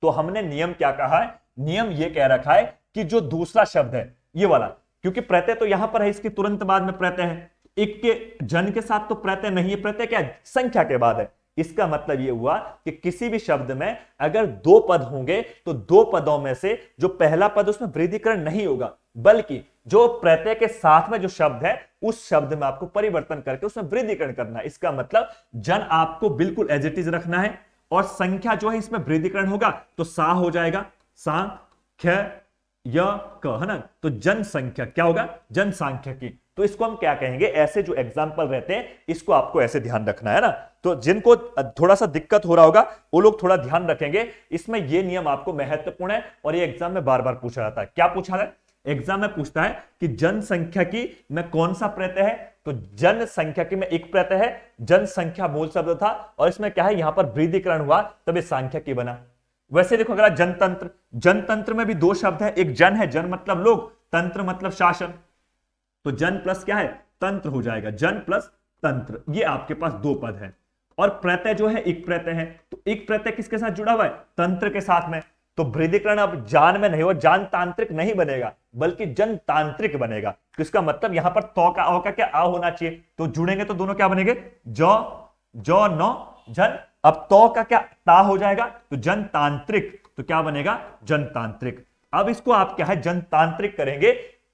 S1: तो हमने नियम क्या कहा है, नियम ये कह रखा है कि जो दूसरा शब्द है ये वाला, क्योंकि प्रत्यय तो यहां पर है, इसके तुरंत बाद में प्रत्यय है, एक के जन के साथ तो प्रत्यय नहीं है, प्रत्यय क्या है, संख्या के बाद है। इसका मतलब यह हुआ कि किसी भी शब्द में अगर दो पद होंगे तो दो पदों में से जो पहला पद उसमें वृद्धिकरण नहीं होगा, बल्कि जो प्रत्यय के साथ में जो शब्द है उस शब्द में आपको परिवर्तन करके उसमें वृद्धिकरण करना है। इसका मतलब जन आपको बिल्कुल एज इट इज रखना है, और संख्या जो है इसमें वृद्धिकरण होगा तो सा हो जाएगा, सा ख्य य क, है ना, तो जनसंख्या क्या होगा, जनसांख्यिकी। तो इसको हम क्या कहेंगे, ऐसे जो एग्जाम्पल रहते हैं इसको आपको ऐसे ध्यान रखना है ना। तो जिनको थोड़ा सा दिक्कत हो रहा होगा वो लोग थोड़ा ध्यान रखेंगे, इसमें ये नियम आपको महत्वपूर्ण है और ये एग्जाम में बार बार पूछा जाता है। क्या पूछा है, एग्जाम में पूछता है कि जनसंख्यिकी में कौन सा प्रत्यय है, तो जनसंख्यिकी में एक प्रत्यय है, जनसंख्या मूल शब्द था और इसमें क्या है, यहां पर वृद्धिकरण हुआ तब ये सांख्यिकी बना। वैसे देखो अगर जनतंत्र, जनतंत्र में भी दो शब्द है, एक जन है, जन मतलब लोग, तंत्र मतलब शासन, तो जन प्लस क्या है, तंत्र हो जाएगा, जन प्लस तंत्र, ये आपके पास दो पद है। और प्रत्यय जो है एक प्रत्यय है, तो एक प्रत्यय किसके साथ जुड़ा हुआ है, तंत्र के साथ में, तो वृद्धिकरण अब जान में नहीं हो, जान तांत्रिक नहीं बनेगा बल्कि जन तांत्रिक बनेगा। तो इसका मतलब यहां पर तो का औ का क्या आ होना चाहिए, तो जुड़ेंगे तो दोनों क्या बनेंगे, जो नौ जन, अब तो का क्या ता हो जाएगा, तो जनतांत्रिक, तो क्या बनेगा, जनतांत्रिक। अब इसको आप क्या है जनतांत्रिक करेंगे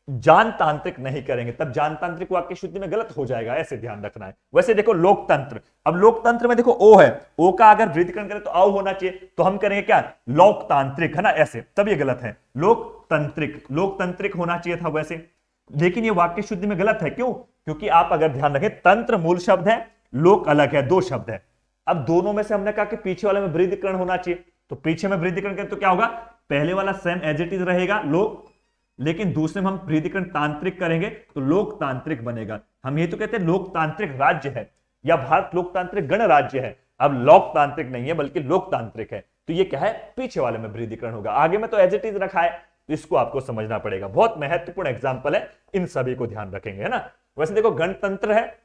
S1: जानतांत्रिक नहीं करेंगे, तब जानतांत्रिक वाक्य शुद्धि में गलत हो जाएगा, ऐसे ध्यान रखना है। वैसे देखो लोकतंत्र, अब लोकतंत्र में देखो ओ है, ओ का अगर वृद्धिकरण करें तो आओ होना चाहिए, तो हम करेंगे क्या, लोकतांत्रिक, है ना, ऐसे, तब ये गलत है, लोकतंत्रिक, लोकतंत्रिक होना चाहिए था वैसे, लेकिन ये वाक्य शुद्धि में गलत है। क्यों? क्योंकि आप अगर ध्यान रखें, तंत्र मूल शब्द है, लोक अलग है, दो शब्द है। अब दोनों में से हमने कहा कि पीछे वाले में वृद्धिकरण होना चाहिए, तो पीछे में वृद्धिकरण करें तो क्या होगा, पहले वाला सेम एज इट इज रहेगा लोक, लेकिन दूसरे में हम वृद्धिकरण तांत्रिक करेंगे तो लोकतांत्रिक बनेगा। हम ये तो कहते हैं लोकतांत्रिक राज्य है, या भारत लोकतांत्रिक गणराज्य है, अब लोकतांत्रिक नहीं है बल्कि लोकतांत्रिक है, तो ये क्या है, पीछे वाले में वृद्धिकरण होगा, आगे में तो एज इट इज रखा है, तो इसको आपको समझना पड़ेगा। बहुत महत्वपूर्ण एग्जाम्पल है, इन सभी को ध्यान रखेंगे, है ना। वैसे देखो गणतंत्र है,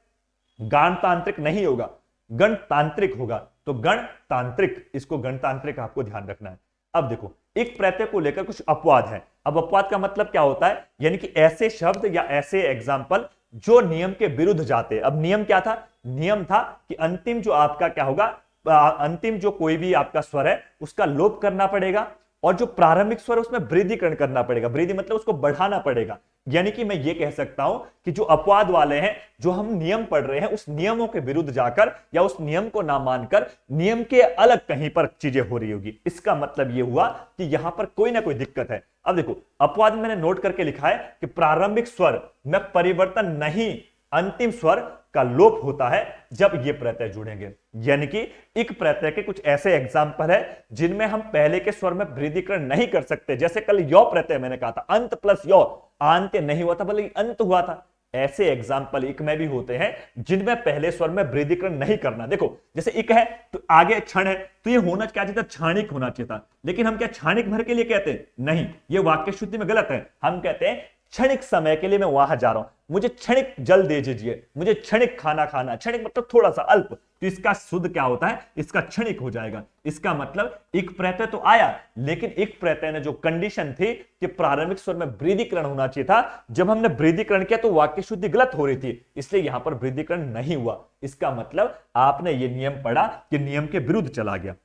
S1: गणतांत्रिक नहीं होगा, गणतांत्रिक होगा, तो गणतांत्रिक, इसको गणतांत्रिक आपको ध्यान रखना है। अब देखो एक प्रत्यय को लेकर कुछ अपवाद है। अब अपवाद का मतलब क्या होता है, यानी कि ऐसे शब्द या ऐसे एग्जाम्पल जो नियम के विरुद्ध जाते हैं। अब नियम क्या था, नियम था कि अंतिम जो आपका क्या होगा, अंतिम जो कोई भी आपका स्वर है उसका लोप करना पड़ेगा, और जो प्रारंभिक स्वर है उसमें वृद्धिकरण करना पड़ेगा, वृद्धि मतलब उसको बढ़ाना पड़ेगा। यानी कि मैं ये कह सकता हूं कि जो अपवाद वाले हैं, जो हम नियम पढ़ रहे हैं, उस नियमों के विरुद्ध जाकर या उस नियम को ना मानकर नियम के अलग कहीं पर चीजें हो रही होगी, इसका मतलब ये हुआ कि यहां पर कोई ना कोई दिक्कत है। अब देखो अपवाद में मैंने नोट करके लिखा है कि प्रारंभिक स्वर में परिवर्तन नहीं, अंतिम स्वर का लोप होता है जब ये प्रत्यय जुड़ेंगे। यानी कि इक प्रत्यय के कुछ ऐसे एग्जाम्पल है जिनमें हम पहले के स्वर में वृद्धिकरण नहीं कर सकते, जैसे कल यो प्रत्यय मैंने कहा था, अंत प्लस यो, अंत्य नहीं हुआ था बल्कि अंत हुआ था। ऐसे एग्जाम्पल इक में भी होते हैं जिनमें पहले स्वर में वृद्धिकरण नहीं करना। देखो जैसे इक है तो आगे क्षण है, तो ये होना क्या चाहिए था, क्षणिक होना चाहिए था, लेकिन हम क्या क्षणिक भर के लिए कहते हैं, नहीं, ये वाक्य शुद्धि में गलत है। हम कहते हैं क्षणिक समय के लिए मैं वहां जा रहा हूं, मुझे क्षणिक जल दे दीजिए, मुझे क्षणिक खाना खाना, क्षणिक मतलब थोड़ा सा अल्प, तो इसका शुद्ध क्या होता है, इसका क्षणिक हो जाएगा। इसका मतलब एक प्रत्यय तो आया, लेकिन एक प्रत्यय ने जो कंडीशन थी कि प्रारंभिक स्वर में वृद्धिकरण होना चाहिए था, जब हमने वृद्धिकरण किया तो वाक्य शुद्धि गलत हो रही थी, इसलिए यहां पर वृद्धिकरण नहीं हुआ। इसका मतलब आपने ये नियम पढ़ा कि नियम के विरुद्ध चला गया।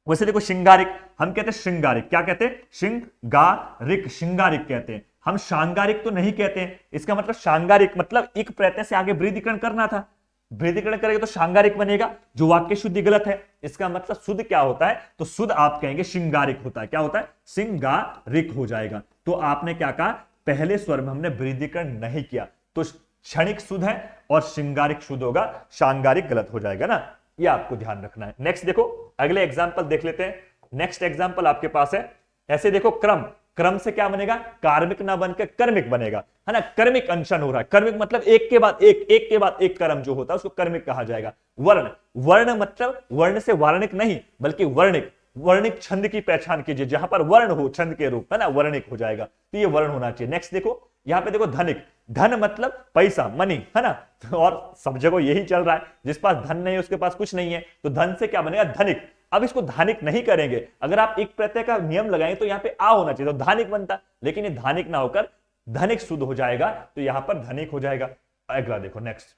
S1: वैसे देखो श्रृंगारिक, हम कहते हैं श्रृंगारिक, क्या कहते हैं, श्रृंगारिक, श्रृंगारिक कहते हैं, हम सांगारिक तो नहीं कहते हैं। इसका मतलब सांगारिक मतलब एक प्रत्यय से आगे वृद्धिकरण करना था, वृद्धिकरण करेंगे तो सांगारिक बनेगा, जो वाक्य शुद्धि गलत है। इसका मतलब शुद्ध क्या होता है, तो शुद्ध आप कहेंगे श्रृंगारिक होता है, क्या होता है, श्रृंगारिक हो जाएगा। तो आपने क्या कहा, पहले स्वर में हमने वृद्धिकरण नहीं किया, तो क्षणिक शुद्ध है और श्रृंगारिक शुद्ध होगा, सांगारिक गलत हो जाएगा ना, ये आपको ध्यान रखना है। नेक्स्ट देखो अगले एग्जाम्पल देख लेते हैं। नेक्स्ट एग्जाम्पल आपके पास है, ऐसे देखो क्रम, क्रम से क्या बनेगा, कार्मिक ना बनकर कर्मिक बनेगा, है ना, कर्मिक अनशन हो रहा है। कर्मिक मतलब एक के बाद एक, एक के बाद एक कर्म जो होता है उसको कर्मिक कहा जाएगा। वर्ण, वर्ण मतलब वर्ण से वार्णिक नहीं बल्कि वर्णिक, वर्णिक छंद की पहचान कीजिए, जहां पर वर्ण हो छंद के रूप, है ना, वर्णिक हो जाएगा, तो ये वर्ण होना चाहिए। नेक्स्ट देखो यहां पे देखो धनिक, धन मतलब पैसा, मनी, है ना, और सब जगह यही चल रहा है, जिस पास धन नहीं है उसके पास कुछ नहीं है, तो धन से क्या बनेगा, धनिक। अब इसको धानिक नहीं करेंगे, अगर आप एक प्रत्यय का नियम लगाएंगे तो यहां पे आ होना चाहिए, तो धानिक बनता, लेकिन ये धानिक ना होकर धनिक शुद्ध हो जाएगा, तो यहां पर धनिक हो जाएगा। अगला देखो नेक्स्ट,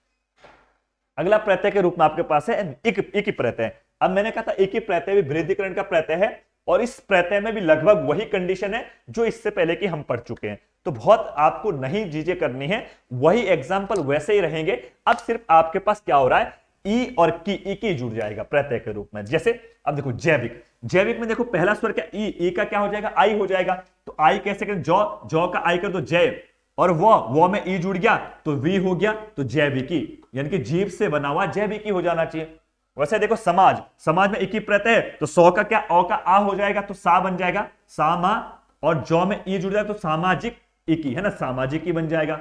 S1: अगला प्रत्यय के रूप में आपके पास है एक ही प्रत्यय। अब मैंने कहा था एक ही प्रत्यय भी वृद्धिकरण का प्रत्यय है, और इस प्रत्यय में भी लगभग वही कंडीशन है जो इससे पहले की हम पढ़ चुके हैं, तो बहुत आपको नहीं चीजें करनी है, वही एग्जाम्पल वैसे ही रहेंगे। अब सिर्फ आपके पास क्या हो रहा है, ई और की जुड़ जाएगा प्रत्यय के रूप में। जैसे अब देखो जैविक, जैविक में देखो पहला स्वर क्या, ई का क्या हो जाएगा, आई हो जाएगा, तो आई कैसे करें, जौ का आई कर दो जय, और वो में ई जुड़ गया तो वी हो गया, तो जैविकी, यानी कि जीव से बना हुआ जैविकी हो जाना चाहिए। वैसे देखो समाज, समाज में एक ही प्रत्यय है, तो सौ का क्या, औ का आ हो जाएगा, तो सा बन जाएगा, सामा, और जौ में ई जुड़ जाएगा तो सामाजिक इकी, है ना, सामाजिक ही बन जाएगा।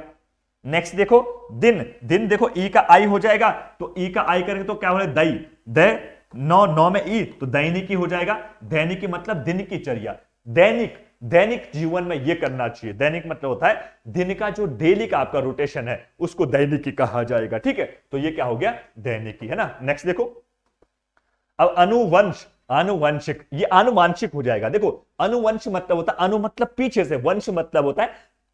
S1: नेक्स्ट देखो दिन, दिन देखो ई का आई हो जाएगा, तो ई का आई करेंगे तो क्या हो रहा है, दई, द, नौ में ई, तो दैनिकी हो जाएगा, दैनिकी मतलब दिन की चर्या, दैनिक, दैनिक जीवन में यह करना चाहिए। दैनिक मतलब होता है दिन का जो डेली का आपका रोटेशन है उसको दैनिकी कहा जाएगा, ठीक है, तो ये क्या हो गया, दैनिकी, है ना। नेक्स्ट देखो अब अनुवंश, आनुवंशिक, ये आनुवांशिक हो जाएगा। देखो अनुवंश मतलब होता है, अनु मतलब पीछे से, वंश मतलब होता है,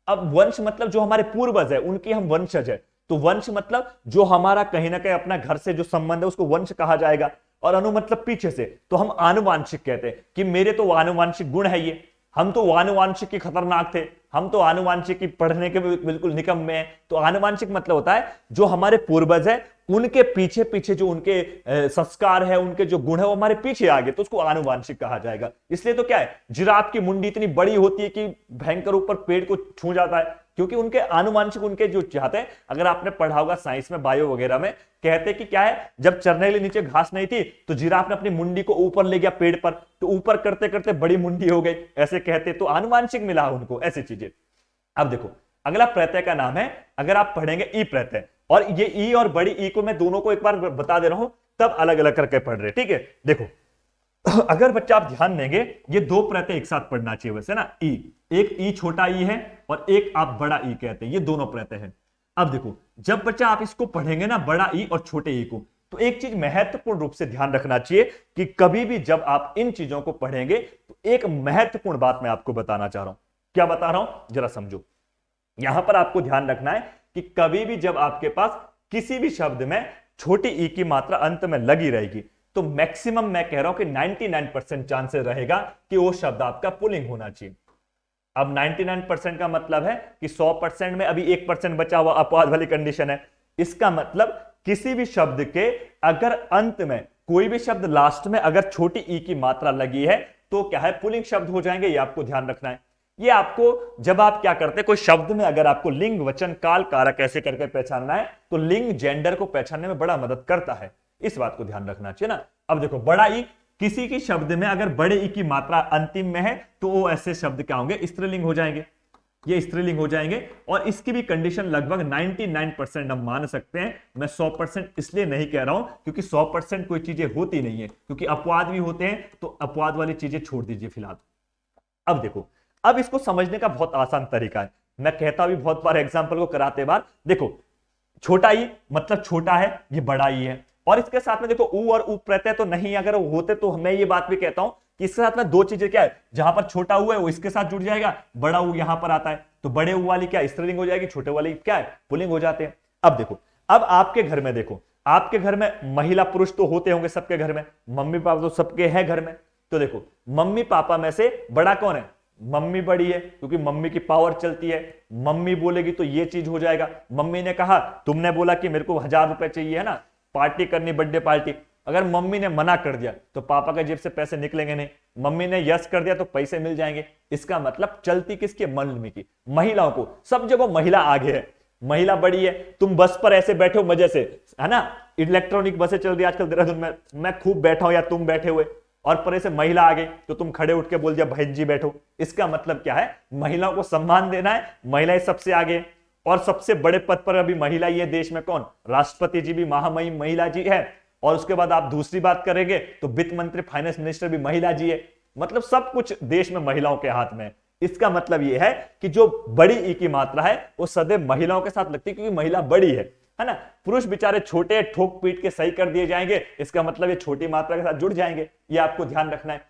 S1: अब वंश मतलब जो हमारे पूर्वज है उनकी हम वंशज है, तो वंश मतलब जो हमारा कहीं ना कहीं अपना घर से जो संबंध है उसको वंश कहा जाएगा, और अनु मतलब पीछे से, तो हम आनुवांशिक कहते हैं कि मेरे तो आनुवांशिक गुण है, ये हम तो आनुवांशिक के खतरनाक थे, हम तो आनुवांशिक की पढ़ने के बिल्कुल निकम्मे हैं। तो आनुवांशिक मतलब होता है जो हमारे पूर्वज है उनके पीछे पीछे जो उनके संस्कार है, उनके जो गुण है, वो हमारे पीछे आ गए, तो उसको आनुवांशिक कहा जाएगा। इसलिए तो क्या है, जिराफ की मुंडी इतनी बड़ी होती है कि भयंकर ऊपर पेड़ को छू जाता है, क्योंकि उनके आनुवांशिक उनके जो चाहते हैं। अगर आपने पढ़ा होगा साइंस में, बायो वगैरह में, कहते कि क्या है, जब चरने के लिए नीचे घास नहीं थी तो जिराफ ने अपनी मुंडी को ऊपर ले गया पेड़ पर, तो ऊपर करते करते बड़ी मुंडी हो गई, ऐसे कहते, तो आनुवांशिक मिला उनको, ऐसी चीजें। अब देखो अगला प्रत्यय का नाम है, अगर आप पढ़ेंगे ई प्रत्यय, और ये ई और बड़ी ई को मैं दोनों को एक बार बता दे रहा हूं, तब अलग अलग करके पढ़ रहे, ठीक है। देखो अगर बच्चा आप ध्यान देंगे, ये दो प्रत्यय एक साथ पढ़ना चाहिए वैसे ना, ई, एक ई छोटा ई है और एक आप बड़ा ई कहते हैं, ये दोनों प्रत्यय हैं। अब देखो जब बच्चा आप इसको पढ़ेंगे ना, बड़ा ई और छोटे ई को, तो एक चीज महत्वपूर्ण रूप से ध्यान रखना चाहिए कि कभी भी जब आप इन चीजों को पढ़ेंगे तो एक महत्वपूर्ण बात मैं आपको बताना चाह रहा हूं। क्या बता रहा हूं जरा समझो। यहां पर आपको ध्यान रखना है कि कभी भी जब आपके पास किसी भी शब्द में छोटी ई की मात्रा अंत में लगी रहेगी, तो मैक्सिमम मैं कह रहा हूं कि 99% चांसेस रहेगा कि वो शब्द आपका पुल्लिंग होना चाहिए। अब 99% का मतलब है कि 100% में अभी 1% बचा हुआ अपवाद वाली कंडीशन है। इसका मतलब किसी भी शब्द के अगर अंत में कोई भी शब्द लास्ट में अगर छोटी ई की मात्रा लगी है तो क्या है, पुल्लिंग शब्द हो जाएंगे। ये आपको ध्यान रखना है। ये आपको जब आप क्या करते हैं, कोई शब्द में अगर आपको लिंग, वचन, काल, कारक ऐसे करके पहचानना है तो लिंग, जेंडर को पहचानने में बड़ा मदद करता है। इस बात को ध्यान रखना चाहिए ना। अब देखो बड़ा ई, किसी की शब्द में अगर बड़े ई की मात्रा अंतिम में है तो वो ऐसे शब्द क्या होंगे, स्त्रीलिंग हो जाएंगे, ये स्त्रीलिंग हो जाएंगे। और इसकी भी कंडीशन लगभग 99% हम मान सकते हैं। मैं 100% इसलिए नहीं कह रहा हूं क्योंकि 100% कोई चीजें होती नहीं है, क्योंकि अपवाद भी होते हैं, तो अपवाद वाली चीजें छोड़ दीजिए फिलहाल। अब देखो, अब इसको समझने का बहुत आसान तरीका है, मैं कहता भी बहुत बार एग्जाम्पल को कराते बार। देखो छोटा ई मतलब छोटा है, ये बड़ा ई है, और इसके साथ में देखो ऊ और ऊ प्रत्यय तो नहीं, अगर वो होते तो मैं ये बात भी कहता हूं कि इसके साथ में दो चीजें क्या है, जहां पर छोटा ऊ है वो इसके साथ जुड़ जाएगा, बड़ा ऊ यहां पर आता है, तो बड़े ऊ वाली क्या स्त्रीलिंग हो जाएगी, छोटे वाली क्या है पुल्लिंग हो जाते हैं। अब देखो, अब आपके घर में देखो, आपके घर में महिला पुरुष तो होते होंगे सबके घर में, मम्मी पापा तो सबके हैं घर में। तो देखो मम्मी पापा में से बड़ा कौन है, मम्मी बड़ी है, क्योंकि मम्मी की पावर चलती है। मम्मी बोलेगी तो ये चीज हो जाएगा। मम्मी ने कहा, तुमने बोला कि मेरे को 1000 रुपए चाहिए है ना, पार्टी करनी, बर्थडे पार्टी, अगर मम्मी ने मना कर दिया तो पापा के जेब से पैसे निकलेंगे नहीं। मम्मी ने यस कर दिया तो पैसे मिल जाएंगे। इसका मतलब चलती किसकी, मम्मी की। महिलाओं को सब जगह महिला आगे है, महिला बड़ी है। तुम बस पर ऐसे बैठे हो मजे से, है ना, इलेक्ट्रॉनिक बसें चल रही है आजकल देहरादून में, मैं खूब बैठा हूं या तुम बैठे हुए, और पर ऐसे महिला आ गई तो तुम खड़े उठ के बोल दिया बहन जी बैठो। इसका मतलब क्या है, महिलाओं को सम्मान देना है, महिलाएं सबसे आगे। और सबसे बड़े पद पर अभी महिला ही है देश में, कौन, राष्ट्रपति जी भी महामहिम महिला जी है। और उसके बाद आप दूसरी बात करेंगे तो वित्त मंत्री, फाइनेंस मिनिस्टर भी महिला जी है। मतलब सब कुछ देश में महिलाओं के हाथ में है। इसका मतलब यह है कि जो बड़ी ई की मात्रा है वो सदैव महिलाओं के साथ लगती है, क्योंकि महिला बड़ी है ना। पुरुष बेचारे छोटे, ठोक पीट के सही कर दिए जाएंगे, इसका मतलब ये छोटी मात्रा के साथ जुड़ जाएंगे। ये आपको ध्यान रखना है।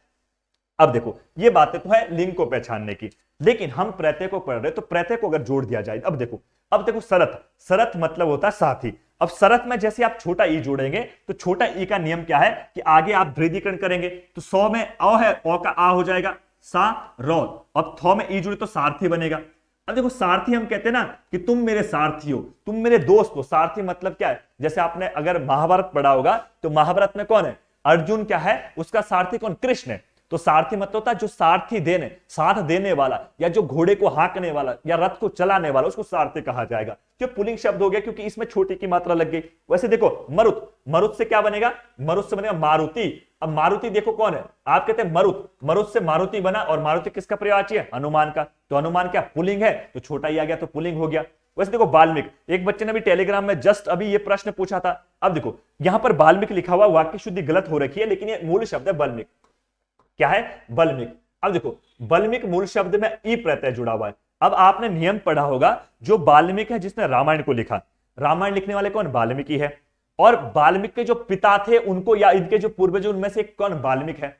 S1: अब देखो ये बातें तो है लिंग को पहचानने की, लेकिन हम प्रत्यय को पढ़ रहे, तो प्रत्यय को अगर जोड़ दिया जाए, अब देखो सरत, सरत मतलब होता है साथी। अब सरत में जैसे आप छोटा ई जोड़ेंगे तो छोटा ई का नियम क्या है कि आगे आप वृद्धिकरण करेंगे, तो 100 में अ है, अ का आ हो जाएगा, सा रो। अब थौ में ई जुड़े तो सारथी बनेगा। अब देखो सारथी हम कहते हैं ना कि तुम मेरे सारथी हो, तुम मेरे दोस्त हो। सारथी मतलब क्या है, जैसे आपने अगर महाभारत पढ़ा होगा तो महाभारत में कौन है, अर्जुन क्या है, उसका सारथी कौन, कृष्ण है। तो सारथी मतलब होता है जो सारथी देने, साथ देने वाला, या जो घोड़े को हाँकने वाला या रथ को चलाने वाला, उसको सारथी कहा जाएगा। जो पुल्लिंग शब्द हो गया क्योंकि इसमें छोटी की मात्रा लग गई। वैसे देखो मरुत, मरुत से क्या बनेगा, मरुत से बनेगा मारुति। अब मारुति देखो कौन है, आप कहते हैं मरुत, मरुत से मारुति बना, और मारुति किसका प्रयोगवाची है, हनुमान का। तो हनुमान क्या पुल्लिंग है, तो छोटा ही आ गया तो पुल्लिंग हो गया। वैसे देखो बाल्मीकि, एक बच्चे ने भी टेलीग्राम में जस्ट अभी ये प्रश्न पूछा था। अब देखो यहां पर बाल्मीकि लिखा हुआ, वाक्य शुद्धि गलत हो रखी है, लेकिन ये मूल शब्द है बल्मीकि, क्या है, बल्मीकि। अब देखो बल्मीकि मूल शब्द में ई प्रत्यय जुड़ा हुआ है। अब आपने नियम पढ़ा होगा, जो बाल्मीकि है जिसने रामायण को लिखा, रामायण लिखने वाले कौन, बाल्मीकि है। और बाल्मीकि के जो पिता थे उनको, या इनके जो पूर्वज उनमें से कौन, बाल्मीकि है।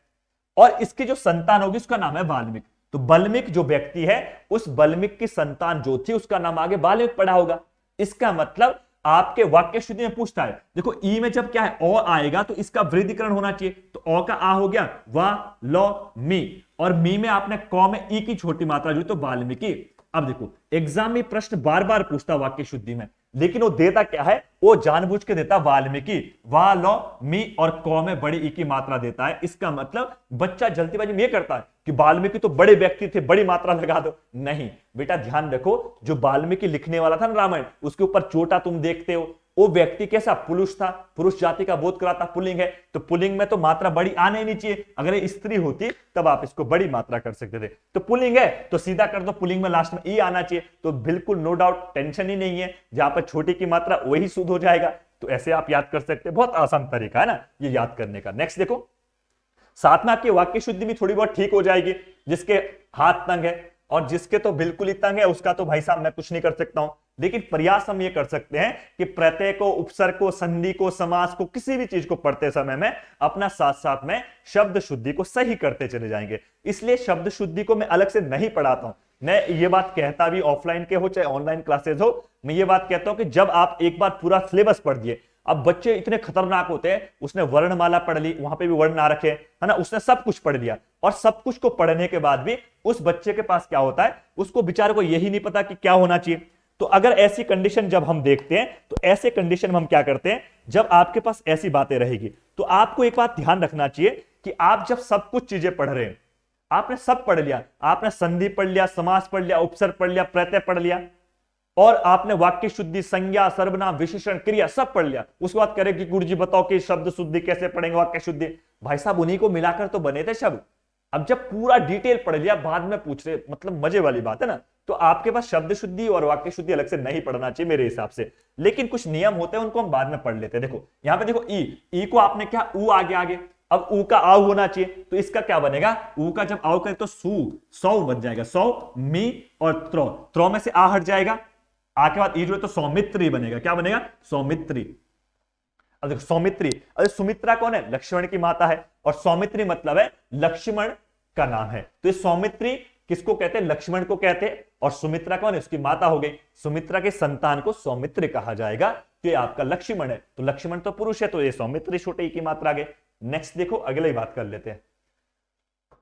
S1: और इसकी जो संतान होगी उसका नाम है वाल्मीकि। तो बल्मीकि जो व्यक्ति है, उस बल्मीकि की संतान जो थी उसका नाम आगे वाल्मीकि पढ़ा होगा। इसका मतलब आपके वाक्य शुद्धि में पूछता है, देखो ई में जब क्या है, ओ आएगा तो इसका वृद्धिकरण होना चाहिए, तो ओ का आ हो गया, वा लो मी, और मी में आपने कौ में ई की छोटी मात्रा जो, तो वाल्मीकि। अब देखो एग्जाम में प्रश्न बार बार पूछता वाक्य शुद्धि में, लेकिन वो देता क्या है, वो जानबूझ के देता वाल्मीकि, वा लो मी और कौ में बड़ी ई की मात्रा देता है। इसका मतलब बच्चा जल्दीबाजी में ये करता है कि वाल्मीकि तो बड़े व्यक्ति थे, बड़ी मात्रा लगा दो। नहीं बेटा ध्यान रखो, जो वाल्मीकि लिखने वाला था ना रामायण, उसके ऊपर चोटा तुम देखते हो, वो व्यक्ति कैसा पुरुष था, पुरुष जाति का बोध कराता, पुल्लिंग है, तो पुल्लिंग में तो मात्रा बड़ी आने ही नहीं चाहिए। अगर ये स्त्री होती तब आप इसको बड़ी मात्रा कर सकते थे, तो पुल्लिंग है तो सीधा कर दो, पुल्लिंग में लास्ट में ई आना चाहिए, तो बिल्कुल नो डाउट, टेंशन ही नहीं है, जहां पर छोटी की मात्रा वही शुद्ध हो जाएगा। तो ऐसे आप याद कर सकते हैं, बहुत आसान तरीका है ना ये याद करने का। नेक्स्ट देखो, साथ में आपकी वाक्य शुद्धि भी थोड़ी बहुत ठीक हो जाएगी। जिसके हाथ तंग है और जिसके तो बिल्कुल ही तंग है, उसका तो भाई साहब मैं कुछ नहीं कर सकता हूं, लेकिन प्रयास हम ये कर सकते हैं कि प्रत्यय को, उपसर्ग को, संधि को, समास को, किसी भी चीज को पढ़ते समय में अपना साथ साथ में शब्द शुद्धि को सही करते चले जाएंगे। इसलिए शब्द शुद्धि को मैं अलग से नहीं पढ़ाता हूं। मैं ये बात कहता भी, ऑफलाइन के हो चाहे ऑनलाइन क्लासेस हो, मैं ये बात कहता हूं कि जब आप एक बार पूरा सिलेबस पढ़ दिए, अब बच्चे इतने खतरनाक होते हैं, उसने वर्णमाला पढ़ ली, वहां पे भी वर्ण ना रखे, है ना, उसने सब कुछ पढ़ लिया, और सब कुछ को पढ़ने के बाद भी उस बच्चे के पास क्या होता है, उसको बेचारे को यही नहीं पता कि क्या होना चाहिए। तो अगर ऐसी कंडीशन जब हम देखते हैं, तो ऐसे कंडीशन में हम क्या करते हैं, जब आपके पास ऐसी बातें रहेगी, तो आपको एक बात ध्यान रखना चाहिए कि आप जब सब कुछ चीजें पढ़ रहे हैं, आपने सब पढ़ लिया, आपने संधि पढ़ लिया, समास पढ़ लिया, उपसर्ग पढ़ लिया, प्रत्यय पढ़ लिया, और आपने वाक्य शुद्धि, संज्ञा, सर्वनाम, विशेषण, क्रिया सब पढ़ लिया, उसके बाद करें कि गुरुजी बताओ कि शब्द शुद्धि कैसे पढ़ेंगे, वाक्य शुद्धि। भाई साहब उन्हीं को मिलाकर तो बने थे शब्द। अब जब पूरा डिटेल पढ़ लिया, बाद में पूछ रहे, मतलब मजे वाली बात है ना। तो आपके पास शब्द शुद्धि और वाक्य शुद्धि अलग से नहीं पढ़ना चाहिए मेरे हिसाब से, लेकिन कुछ नियम होते हैं, उनको हम बाद में पढ़ लेते हैं। देखो यहां पे देखो ई को आपने क्या, ऊ आगे, अब ऊ का आव होना चाहिए, तो इसका क्या बनेगा, ऊ का जब आव करे तो सौ बन जाएगा, सौ, मी और त्रो में से आ हट जाएगा, आ के बाद ई जो है तो सौमित्री बनेगा, क्या बनेगा, सौमित्री। अब देखो सौमित्री, अरे सुमित्रा कौन है, लक्ष्मण की माता है, और सौमित्री मतलब है लक्ष्मण का नाम है, तो ये सौमित्री किसको कहते हैं, लक्ष्मण को कहते हैं, और सुमित्रा कौन है, उसकी माता हो गई, सुमित्रा के संतान को सौमित्र कहा जाएगा, तो ये आपका लक्ष्मण है, तो लक्ष्मण तो पुरुष है, तो ये सौमित्री छोटे ई की मात्रा आ गई। नेक्स्ट देखो अगले ही बात कर लेते हैं,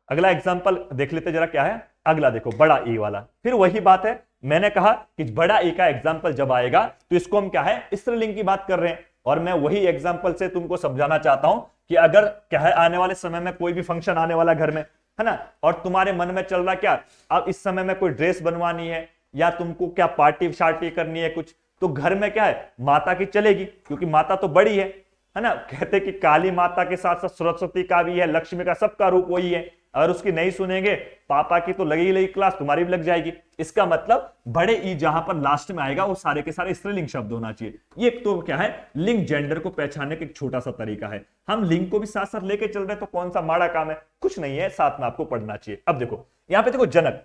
S1: अगला एग्जांपल देख लेते जरा क्या है। अगला देखो बड़ा ई वाला, फिर वही बात है, मैंने कहा कि बड़ा ई का एग्जांपल जब आएगा तो इसको हम क्या है, स्त्रीलिंग की बात कर रहे हैं, और मैं वही एग्जांपल से तुमको समझाना चाहता हूं कि अगर क्या है, आने वाले समय में कोई भी फंक्शन आने वाला घर में, है ना, और तुम्हारे मन में चल रहा क्या, अब इस समय में कोई ड्रेस बनवानी है या तुमको क्या पार्टी शार्टी करनी है कुछ, तो घर में क्या है, माता की चलेगी, क्योंकि माता तो बड़ी है ना। कहते कि काली माता के साथ साथ सरस्वती का भी है, लक्ष्मी का, सबका रूप वही है। अगर उसकी नहीं सुनेंगे, पापा की तो लगी क्लास, तुम्हारी भी लग जाएगी। इसका मतलब बड़े ई जहां पर लास्ट में आएगा वो सारे के सारे स्त्रीलिंग शब्द होना चाहिए। ये तो क्या है, लिंग जेंडर को पहचानने का एक छोटा सा तरीका है। हम लिंग को भी साथ साथ लेके चल रहे हैं, तो कौन सा माड़ा काम है, कुछ नहीं है, साथ में आपको पढ़ना चाहिए। अब देखो यहां पे देखो जनक,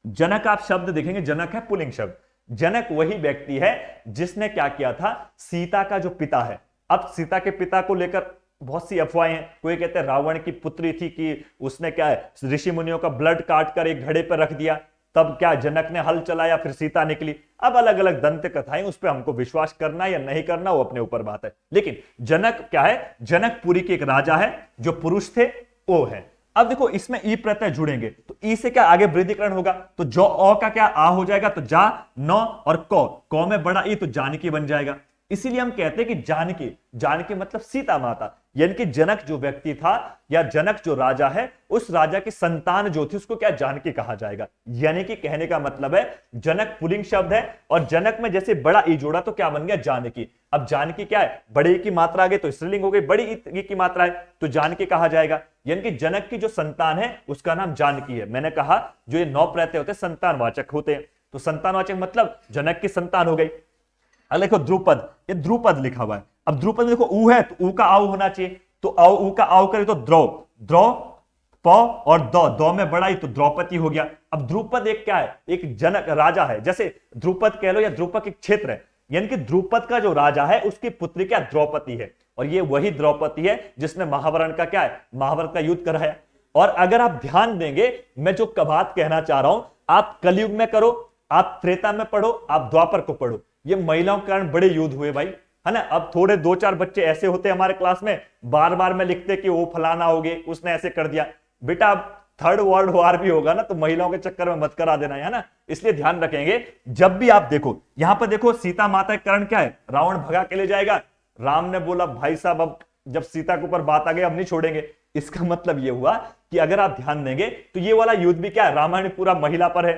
S1: जनक आप शब्द देखेंगे, जनक है पुल्लिंग शब्द। जनक वही व्यक्ति है जिसने क्या किया था, सीता का जो पिता है। अब सीता के पिता को लेकर बहुत सी अफवाहें हैं, कोई कहते हैं रावण की पुत्री थी कि उसने क्या है, ऋषि मुनियों का ब्लड काट कर एक घड़े पर रख दिया, तब क्या जनक ने हल चलाया, फिर सीता निकली। अब अलग अलग दंत कथाएं, उस पर हमको विश्वास करना या नहीं करना वो अपने ऊपर बात है। लेकिन जनक क्या है, जनकपुरी के एक राजा है, जो पुरुष थे वो है। अब देखो इसमें ई प्रत्यय जुड़ेंगे, तो ई से क्या आगे वृद्धिकरण होगा, तो जो अ का क्या आ हो जाएगा, तो जा, नौ और कौ में बड़ा ई, तो जानकी बन जाएगा। इसीलिए हम कहते हैं कि जानकी, जानकी मतलब सीता माता, यानी कि जनक जो व्यक्ति था या जनक जो राजा है, उस राजा की संतान जो थी उसको क्या जानकी कहा जाएगा। यानी कि कहने का मतलब है जनक पुल्लिंग शब्द है, और जनक में जैसे बड़ा ई जोड़ा तो क्या बन गया, जानकी। अब जानकी क्या है, बड़े ई की मात्रा आ गई तो स्त्रीलिंग हो गई, बड़ी ई की मात्रा है तो जानकी कहा जाएगा। यानी कि जनक की जो संतान है उसका नाम जानकी है। मैंने कहा जो ये 9 प्रत्यय होते हैं संतानवाचक होते हैं, तो संतानवाचक मतलब जनक की संतान हो गई। अगला देखो द्रुपद, ये द्रुपद लिखा हुआ है। अब द्रुपद में देखो ऊ है तो ऊ का आव होना चाहिए, तो ऊ का आव करे तो द्रौ, द्रौ प और दो में बड़ा ही, तो द्रौपदी हो गया। अब द्रुपद एक क्या है, एक जनक राजा है, जैसे द्रुपद कह लो या द्रुपद एक क्षेत्र है, यानी कि द्रुपद का जो राजा है उसकी पुत्री क्या, द्रौपदी है, और ये वही द्रौपदी है जिसने महाभारत का क्या है, महाभारत का युद्ध कराया। और अगर आप ध्यान देंगे, मैं जो बात कहना चाह रहा हूं, आप कलयुग में करो, आप त्रेता में पढ़ो, आप द्वापर को पढ़ो, ये महिलाओं के कारण बड़े युद्ध हुए भाई, है ना। अब थोड़े 2-4 बच्चे ऐसे होते हमारे क्लास में, बार बार में लिखते कि वो फलाना हो गए, उसने ऐसे कर दिया। बेटा अब थर्ड वर्ल्ड वॉर भी होगा ना तो महिलाओं के चक्कर में मत करा देना है ना, इसलिए ध्यान रखेंगे। जब भी आप देखो यहां पर देखो सीता माता का कारण क्या है, रावण भगा के ले जाएगा, राम ने बोला भाई साहब अब जब सीता के ऊपर बात आ गई अब नहीं छोड़ेंगे। इसका मतलब यह हुआ कि अगर आप ध्यान देंगे तो ये वाला युद्ध भी क्या है, रामायण पूरा महिला पर है।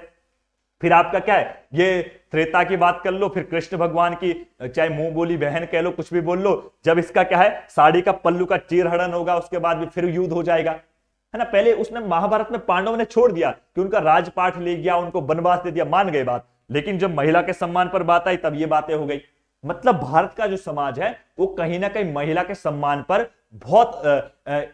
S1: फिर आपका क्या है, ये त्रेता की बात कर लो, फिर कृष्ण भगवान की चाहे मुंह बोली बहन कह लो, कुछ भी बोल लो, जब इसका क्या है साड़ी का पल्लू का चीरहरण होगा उसके बाद भी फिर युद्ध हो जाएगा, है ना। पहले उसने महाभारत में पांडवों ने छोड़ दिया कि उनका राजपाट ले गया, उनको वनवास दे दिया, मान गए बात, लेकिन जब महिला के सम्मान पर बात आई तब ये बातें हो गई। मतलब भारत का जो समाज है वो कहीं ना कहीं महिला के सम्मान पर बहुत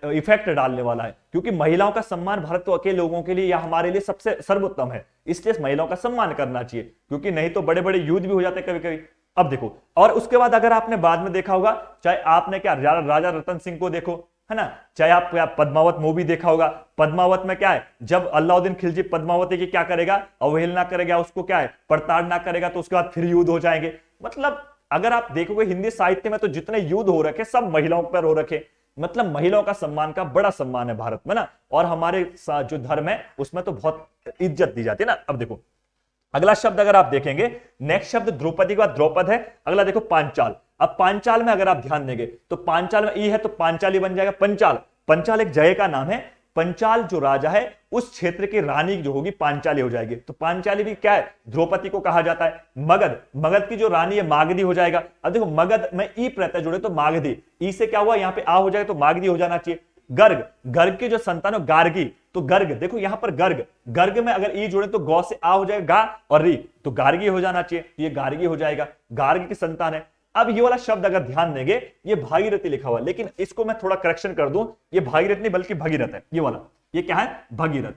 S1: इफेक्ट डालने वाला है, क्योंकि महिलाओं का सम्मान भारत के लोगों के लिए या हमारे लिए सबसे सर्वोत्तम है, इसलिए महिलाओं का सम्मान करना चाहिए, क्योंकि नहीं तो बड़े बड़े युद्ध भी हो जाते कभी कभी। अब देखो, और उसके बाद अगर आपने बाद में देखा होगा, चाहे आपने क्या राजा रतन सिंह को देखो, है ना, चाहे आप पद्मावत मूवी देखा होगा, पद्मावत में क्या है, जब अलाउद्दीन खिलजी पद्मावती की क्या करेगा, अवहेलना करेगा, उसको क्या है प्रताड़ना करेगा, तो उसके बाद फिर युद्ध हो जाएंगे। मतलब अगर आप देखोगे हिंदी साहित्य में तो जितने युद्ध हो रखे सब महिलाओं पर हो रखे, मतलब महिलाओं का सम्मान का बड़ा सम्मान है भारत में ना, और हमारे जो धर्म है उसमें तो बहुत इज्जत दी जाती है ना। अब देखो अगला शब्द अगर आप देखेंगे, नेक्स्ट शब्द द्रौपदी के बाद द्रौपद है, अगला देखो पांचाल। अब पांचाल में अगर आप ध्यान देंगे तो पांचाल में ई है तो पांचाली बन जाएगा पंचाल। पंचाल एक जगह का नाम है, पंचाल जो राजा है उस क्षेत्र की रानी जो होगी पांचाली हो जाएगी, तो पांचाली भी क्या है द्रौपदी को कहा जाता है। मगध, मगध की जो रानी है मागधी हो जाएगा। अब देखो मगध में ई प्रत्यय जुड़े तो मागधी, ई से क्या हुआ यहाँ पे आ हो जाएगा तो मागधी हो जाना चाहिए। गर्ग, गर्ग की जो संतान है गार्गी, तो गर्ग देखो यहां पर गर्ग, गर्ग में अगर ई जुड़े तो गौ से आ हो जाएगा गा और री, तो गार्गी हो जाना चाहिए, तो ये गार्गी हो जाएगा, गार्ग की संतान है। अब ये वाला शब्द अगर ध्यान देंगे ये भागीरथी लिखा हुआ, लेकिन इसको मैं थोड़ा करेक्शन कर दूं, ये भागीरथ नहीं बल्कि भगीरथ है, ये वाला, ये क्या है भगीरथ,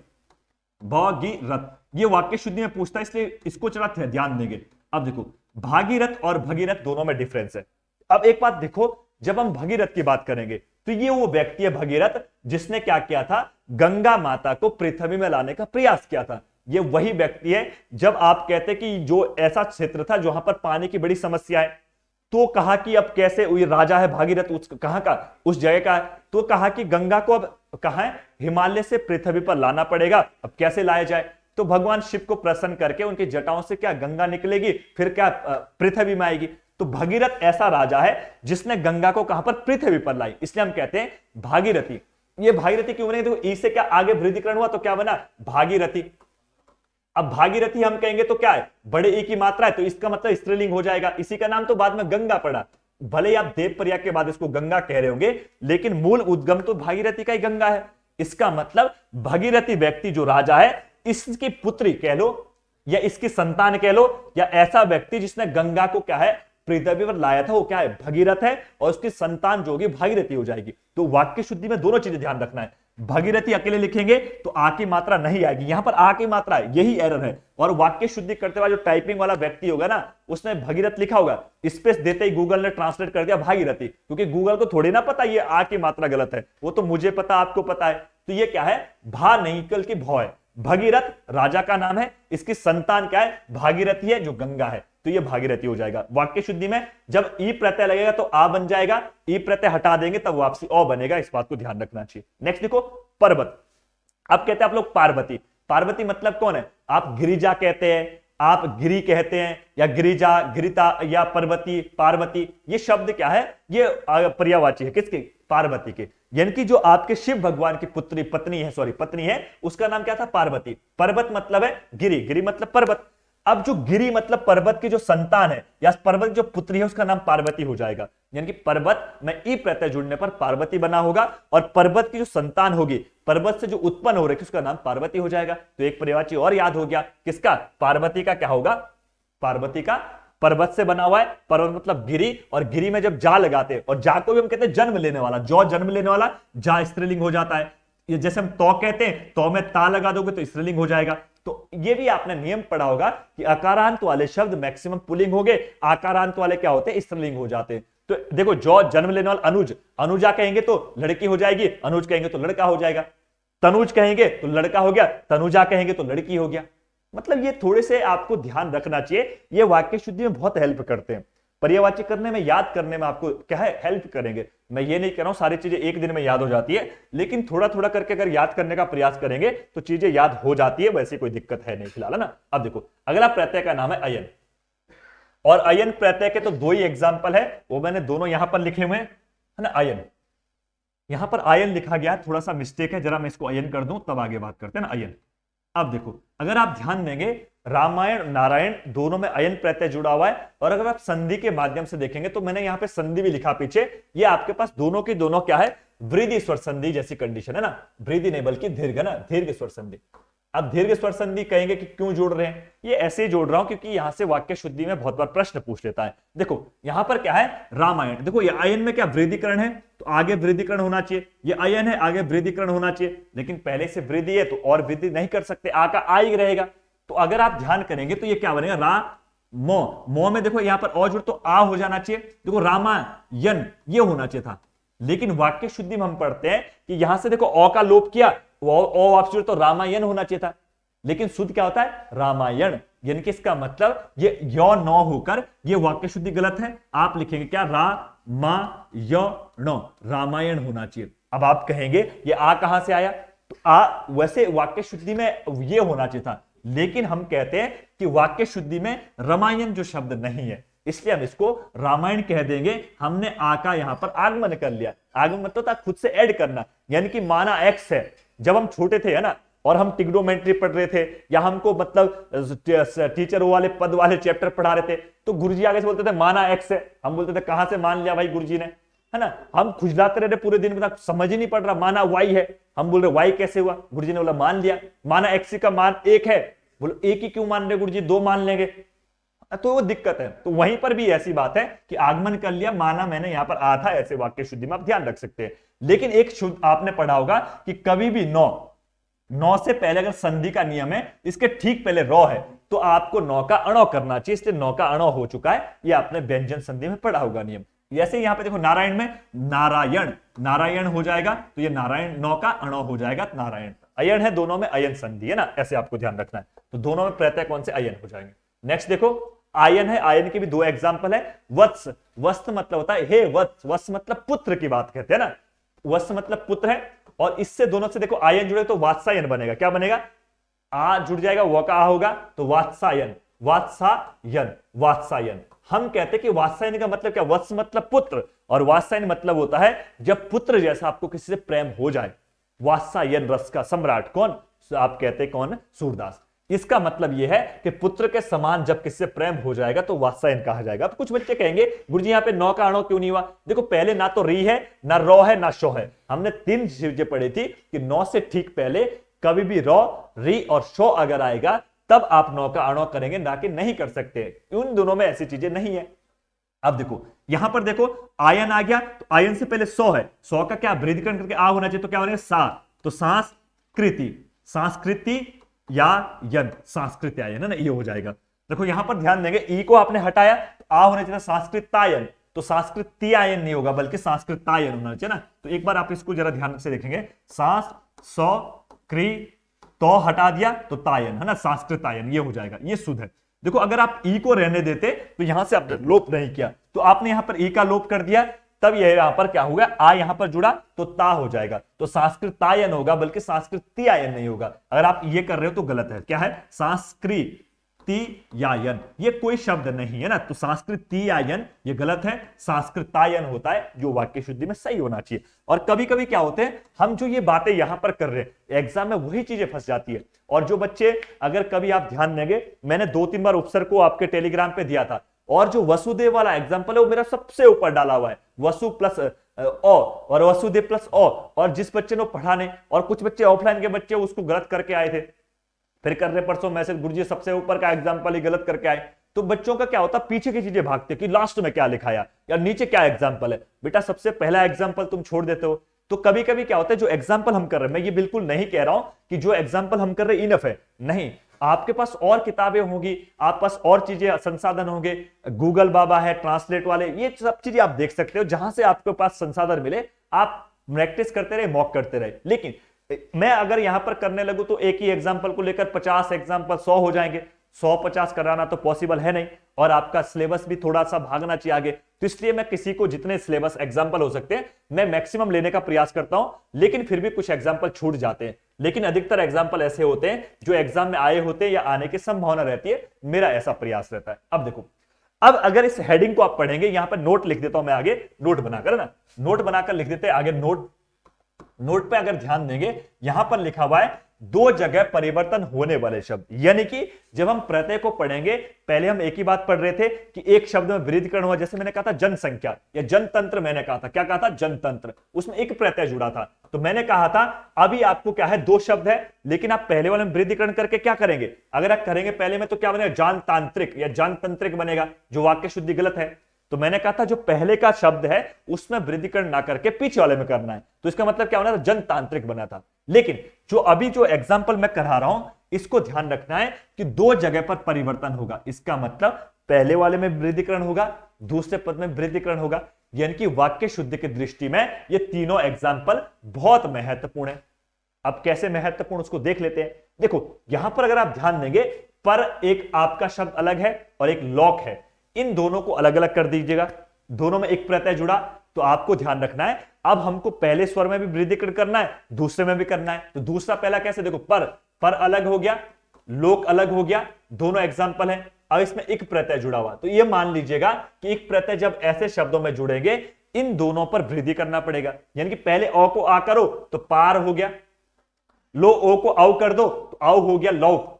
S1: भगीरथ, ये वाक्य शुद्धि में पूछता है इसलिए इसको जरा ध्यान देंगे। अब देखो भागीरथ और भगीरथ दोनों में डिफरेंस है। अब एक बात देखो, जब हम भगीरथ की बात करेंगे तो ये वो व्यक्ति है भगीरथ जिसने क्या किया था, गंगा माता को पृथ्वी में लाने का प्रयास किया था। ये वही व्यक्ति है जब आप कहते कि जो ऐसा क्षेत्र था जहां पर पानी की बड़ी समस्या है, तो कहा कि अब कैसे, ये राजा है भागीरथ कहां का, उस जगह का है, तो कहा कि गंगा को अब कहां है हिमालय से पृथ्वी पर लाना पड़ेगा, अब कैसे लाया जाए, तो भगवान शिव को प्रसन्न करके उनकी जटाओं से क्या गंगा निकलेगी, फिर क्या पृथ्वी में आएगी। तो भगीरथ ऐसा राजा है जिसने गंगा को कहां पर पृथ्वी पर लाई, इसलिए हम कहते हैं भागीरथी। ये भागीरथी क्यों बने, देखो ई से क्या आगे वृद्धिकरण हुआ तो क्या बना भागीरथी। अब भागीरथी हम कहेंगे तो क्या है बड़े ई की मात्रा है, तो इसका मतलब स्त्रीलिंग हो जाएगा, इसी का नाम तो बाद में गंगा पड़ा। भले ही आप देव प्रयाग के बाद इसको गंगा कह रहे होंगे, लेकिन मूल उद्गम तो भागीरथी का ही गंगा है। इसका मतलब भगीरथी व्यक्ति जो राजा है, इसकी पुत्री कह लो या इसकी संतान कह लो, या ऐसा व्यक्ति जिसने गंगा को क्या है पृथ्वी पर लाया था, वो क्या है भगीरथ है, और उसकी संतान जो होगी भागीरथी हो जाएगी। तो वाक्य शुद्धि में दोनों चीजें ध्यान रखना है, भगीरथी अकेले लिखेंगे तो आ की मात्रा नहीं आएगी, यहां पर आ की मात्रा है, यही एरर है। और वाक्य शुद्धि करते हुए जो टाइपिंग वाला व्यक्ति होगा ना, उसने भगीरथ लिखा होगा, स्पेस देते ही गूगल ने ट्रांसलेट कर दिया भागीरथी, क्योंकि गूगल को थोड़ी ना पता ये आ की मात्रा गलत है, वो तो मुझे पता आपको पता है। तो ये क्या है भा नहीं कल की भौ है, भगीरथ राजा का नाम है, इसकी संतान क्या है भागीरथी है जो गंगा है, तो ये भागीरथी हो जाएगा। वाक्य शुद्धि में जब ई प्रत्यय लगेगा तो आ बन जाएगा, ई प्रत्यय हटा देंगे तब वापसी ओ बनेगा, इस बात को ध्यान रखना चाहिए। नेक्स्ट देखो पर्वत। अब कहते हैं आप लोग पार्वती, पार्वती मतलब कौन है, आप गिरिजा कहते हैं, आप गिरी कहते हैं, या गिरिजा गिरिता या पर्वती पार्वती, ये शब्द क्या है, ये पर्यायवाची है किसके पार्वती के, यानी कि जो आपके शिव भगवान की पुत्री पत्नी है उसका नाम क्या था पार्वती। पर्वत मतलब है गिरी, गिरी मतलब पर्वत। अब जो गिरी मतलब पर्वत की जो संतान है या पर्वत जो पुत्री है उसका नाम पार्वती हो जाएगा, यानी कि पर्वत में ई प्रत्यय जुड़ने पर पार्वती बना होगा, और पर्वत की जो संतान होगी पर्वत से जो उत्पन्न हो रही है उसका नाम पार्वती हो जाएगा। तो एक पर्यायवाची और याद हो गया, किसका पार्वती का क्या होगा, पार्वती का पर्वत से बना हुआ है, पर्वत मतलब गिरी, और गिरी में जब जा लगाते हैं, और जा को भी हम कहते हैं जन्म लेने वाला, जो जन्म लेने वाला जा स्त्रीलिंग हो जाता है। ये जैसे हम तो कहते हैं, तो में ता लगा दोगे तो स्त्रीलिंग हो जाएगा। तो ये भी आपने नियम पढ़ा होगा कि अकारांत वाले शब्द मैक्सिमम पुल्लिंग हो गए, आकारांत वाले क्या होते हैं स्त्रीलिंग हो जाते हैं। तो देखो जो जन्म लेने वाला अनुज, अनुजा कहेंगे तो लड़की हो जाएगी, अनुज कहेंगे तो लड़का हो जाएगा, तनुज कहेंगे तो लड़का हो गया, तनुजा कहेंगे तो लड़की हो गया। मतलब ये थोड़े से आपको ध्यान रखना चाहिए, ये वाक्य शुद्धि में बहुत हेल्प करते हैं। पर्यायवाची करने में, याद करने में आपको क्या है, हेल्प करेंगे। मैं ये नहीं कह रहा हूं सारी चीजें एक दिन में याद हो जाती है, लेकिन थोड़ा थोड़ा करके अगर याद करने का प्रयास करेंगे तो चीजें याद हो जाती है, वैसी कोई दिक्कत है नहीं फिलहाल, है ना। अब देखो अगला प्रत्यय का नाम है अयन, और अयन प्रत्यय के तो दो ही एग्जाम्पल है, वो मैंने दोनों यहां पर लिखे हुए हैं, है ना। अयन, यहां पर आयन लिखा गया, थोड़ा सा मिस्टेक है, जरा मैं इसको अयन कर दूं तब आगे बात करते हैं ना, अयन। अब देखो अगर आप ध्यान देंगे रामायण नारायण दोनों में अयन प्रत्यय जुड़ा हुआ है, और अगर आप संधि के माध्यम से देखेंगे तो मैंने यहां पे संधि भी लिखा पीछे, ये आपके पास दोनों की दोनों क्या है, वृद्धि स्वर संधि जैसी कंडीशन है ना, वृद्धि नहीं बल्कि दीर्घ, है ना, दीर्घ स्वर संधि। अब दीर्घ स्वर संधि कहेंगे कि क्यों जोड़ रहे हैं, ये ऐसे ही जोड़ रहा हूं क्योंकि यहां से वाक्य शुद्धि में बहुत बार प्रश्न पूछ लेता है। देखो यहां पर क्या है, रामायण, देखो ये अयन में क्या वृद्धिकरण है, तो आगे वृद्धिकरण होना चाहिए, ये अयन है आगे वृद्धिकरण होना चाहिए, लेकिन पहले से वृद्धि है तो और वृद्धि नहीं कर सकते, आ का आ ही रहेगा। तो अगर आप ध्यान करेंगे तो ये क्या बनेगा, रा मो में देखो यहां पर और जुड़ तो आ हो जाना चाहिए, देखो रामायण ये होना चाहिए था, लेकिन वाक्य शुद्धि में हम पढ़ते हैं कि यहां से देखो अ का लोप किया, ओ वापस तो रामायण होना चाहिए था, लेकिन शुद्ध क्या होता है, रामायण। यानी कि इसका मतलब ये यो न होकर ये वाक्य शुद्धि गलत है, आप लिखेंगे क्या, रामायण होना चाहिए। अब आप कहेंगे ये आ कहां से आया, तो आ वैसे वाक्य शुद्धि में ये होना चाहिए था, लेकिन हम कहते हैं कि वाक्य शुद्धि में रामायण जो शब्द नहीं है, इसलिए हम इसको रामायण कह देंगे। हमने आ का यहां पर आगमन कर लिया, आगमन मतलब था खुद से ऐड करना, यानी कि माना एक्स है, जब हम छोटे थे है ना, और हम टिग्नोमेट्री पढ़ रहे थे, या हमको मतलब टीचर वाले पद वाले चैप्टर पढ़ा रहे थे, तो गुरुजी आगे से बोलते थे माना एक्स है, हम बोलते थे कहां से मान लिया भाई गुरुजी ने, है ना। हम खुजलाते रहे पूरे दिन में, समझ ही नहीं पड़ रहा, माना वाई है, हम बोल रहे वाई कैसे हुआ, गुरुजी ने बोला मान लिया, माना एक्स का मान एक है, बोलो एक ही क्यों मान रहे गुरुजी, दो मान लेंगे, तो वो दिक्कत है। तो वहीं पर भी ऐसी बात है कि आगमन कर लिया, माना मैंने यहां पर आ था, ऐसे वाक्य शुद्धि में आप ध्यान रख सकते हैं। लेकिन एक शुद्ध आपने पढ़ा होगा कि कभी भी नौ से पहले अगर संधि का नियम है, इसके ठीक पहले रॉ है, तो आपको नौ का अणो करना चाहिए, इसलिए नौ का अणो हो चुका है, ये आपने व्यंजन संधि में पढ़ा होगा नियम। जैसे यहां पे देखो नारायण में नारायण हो जाएगा, तो ये नारायण नौ का अणो हो जाएगा नारायण। अयन है, दोनों में अयन संधि है ना, ऐसे आपको ध्यान रखना है। तो दोनों में प्रत्यय कौन से, अयन हो जाएंगे। नेक्स्ट देखो आयन है, आयन के भी दो एग्जाम्पल है। वत्स, वत्स मतलब होता है हे वत्स, वत्स मतलब पुत्र की बात कहते हैं ना, वत्स मतलब पुत्र है, और इससे दोनों से देखो आयन जुड़े तो वात्सायन बनेगा, क्या बनेगा, आ जुड़ जाएगा, वो का आ होगा तो वात्सायन, वात्सायन। हम कहते हैं कि वात्सायन का मतलब क्या, वत्स मतलब पुत्र, और वात्सायन मतलब होता है जब पुत्र जैसा आपको किसी से प्रेम हो जाए। वात्सायन रस का सम्राट कौन, आप कहते हैं कौन, सूरदास। इसका मतलब यह है कि पुत्र के समान जब किससे प्रेम हो जाएगा तो वात्सायन कहा जाएगा। अब कुछ बच्चे कहेंगे गुरुजी यहाँ पे नौ का अणो क्यों नहीं हुआ, देखो पहले ना तो री है, ना रॉ है, ना शो है। हमने तीन चीजें पढ़ी थी कि नौ से ठीक पहले कभी भी रॉ, री और शो अगर आएगा तब आप नौ का अणो करेंगे, ना कि नहीं कर सकते। उन दोनों में ऐसी चीजें नहीं है। अब देखो यहां पर देखो आयन आ गया, तो आयन से पहले सौ है, सौ का क्या वृद्धिकरण करके आ होना चाहिए, तो क्या बनेगा सा, तो सांस्कृति, संस्कृति या यन, सांस्कृत आयन है ना, ये हो जाएगा। देखो यहां पर ध्यान देंगे, ई को आपने हटाया तो आ होना चाहिए संस्कृतायन, तो संस्कृतियायन नहीं होगा बल्कि संस्कृतायन होना चाहिए ना। तो एक बार आप इसको जरा ध्यान से देखेंगे, सांस सौ क्री तो हटा दिया तो तायन है ना, संस्कृतायन ये हो जाएगा, ये शुद्ध है। देखो अगर आप ई को रहने देते तो यहां से आपने लोप नहीं किया, तो आपने यहां पर ई का लोप कर दिया, तब यह यहां पर क्या होगा, आ यहां पर जुड़ा तो ता हो जाएगा, तो संस्कृतायन होगा बल्कि संस्कृतियायन नहीं होगा। अगर आप ये कर रहे हो तो गलत है, क्या है, संस्कृतियायन, ये कोई शब्द नहीं है ना, तो संस्कृतियायन ये गलत है, संस्कृतायन होता है जो वाक्य शुद्धि में सही होना चाहिए। और कभी कभी क्या होते हैं, हम जो ये बातें यहां पर कर रहे हैं एग्जाम में वही चीजें फंस जाती है। और जो बच्चे अगर कभी आप ध्यान देंगे, मैंने 2-3 बार उपसर्ग को आपके टेलीग्राम पे दिया था, और जो वसुदेव वाला एग्जाम्पल है वो मेरा सबसे ऊपर डाला हुआ है, वसु प्लस ओ और वसुदेव प्लस ओ। और जिस बच्चे ने पढ़ाने, और कुछ बच्चे ऑफलाइन के बच्चे उसको गलत करके आए थे, फिर कर रहे परसों मैसेज गुरुजी सबसे ऊपर का एग्जाम्पल ही गलत करके आए। तो बच्चों का क्या होता, पीछे की चीजें भागते कि लास्ट में क्या लिखाया या नीचे क्या एग्जाम्पल है। बेटा सबसे पहला एग्जाम्पल तुम छोड़ देते हो। तो कभी कभी क्या होता है, जो एग्जाम्पल हम कर रहे हैं, मैं ये बिल्कुल नहीं कह रहा हूं कि जो एग्जाम्पल हम कर रहे हैं इनफ है, नहीं, आपके पास और किताबें होंगी, आपके पास और चीजें संसाधन होंगे, गूगल बाबा है, ट्रांसलेट वाले, ये सब चीजें आप देख सकते हो, जहां से आपके पास संसाधन मिले आप प्रैक्टिस करते रहे, मॉक करते रहे। लेकिन मैं अगर यहां पर करने लगूं तो एक ही एग्जांपल को लेकर 50 एग्जांपल 100 हो जाएंगे, 150 कराना तो पॉसिबल है नहीं, और आपका सिलेबस भी थोड़ा सा भागना चाहिए आगे। तो इसलिए मैं किसी को जितने सिलेबस एग्जाम्पल हो सकते हैं मैं मैक्सिमम लेने का प्रयास करता हूं, लेकिन फिर भी कुछ एग्जाम्पल छूट जाते हैं। लेकिन अधिकतर एग्जाम्पल ऐसे होते हैं जो एग्जाम में आए होते हैं या आने की संभावना रहती है, मेरा ऐसा प्रयास रहता है। अब देखो, अब अगर इस हेडिंग को आप पढ़ेंगे, यहां पर नोट लिख देता हूं मैं आगे, नोट बनाकर ना, नोट बनाकर लिख देते हैं आगे। नोट पे अगर ध्यान देंगे, यहां पर लिखा हुआ है दो जगह परिवर्तन होने वाले शब्द, यानी कि जब हम प्रत्यय को पढ़ेंगे, पहले हम एक ही बात पढ़ रहे थे कि एक शब्द में वृद्धिकरण हुआ, जैसे मैंने कहा था जनसंख्या या जनतंत्र, मैंने कहा था, क्या कहा था, जनतंत्र, उसमें एक प्रत्यय जुड़ा था। तो मैंने कहा था अभी आपको क्या है, दो शब्द है, लेकिन आप पहले वाले में वृद्धिकरण करके क्या करेंगे, अगर आप करेंगे पहले में तो क्या बनेगा, जानतांत्रिक या जानतंत्रिक बनेगा, जो वाक्य शुद्धि गलत है। तो मैंने कहा था जो पहले का शब्द है उसमें वृद्धिकरण ना करके पीछे वाले में करना है, तो इसका मतलब क्या होना था, जनतांत्रिक बना था। लेकिन जो अभी जो एग्जाम्पल मैं करा रहा हूं, इसको ध्यान रखना है कि दो जगह पर परिवर्तन होगा, इसका मतलब पहले वाले में वृद्धिकरण होगा, दूसरे पद में वृद्धिकरण होगा, यानी कि वाक्य शुद्धि की दृष्टि में ये तीनों एग्जाम्पल बहुत महत्वपूर्ण है। अब कैसे महत्वपूर्ण उसको देख लेते हैं। देखो यहां पर अगर आप ध्यान देंगे, पर एक आपका शब्द अलग है और एक लॉक है, इन दोनों को अलग अलग कर दीजिएगा, दोनों में एक प्रत्यय जुड़ा, तो आपको ध्यान रखना है अब हमको पहले स्वर में भी वृद्धिकरण करना है, दूसरे में भी करना है। तो दूसरा पहला कैसे, देखो पर अलग हो गया, लोक अलग हो गया, दोनों एग्जाम्पल है। अब इसमें एक प्रत्यय जुड़ा हुआ, तो ये मान लीजिएगा कि एक प्रत्यय जब ऐसे शब्दों में जुड़ेंगे, इन दोनों पर वृद्धि करना पड़ेगा, यानी कि पहले औ को आ करो तो पार हो गया, लो ओ को औ कर दो तो औ हो गया लौक,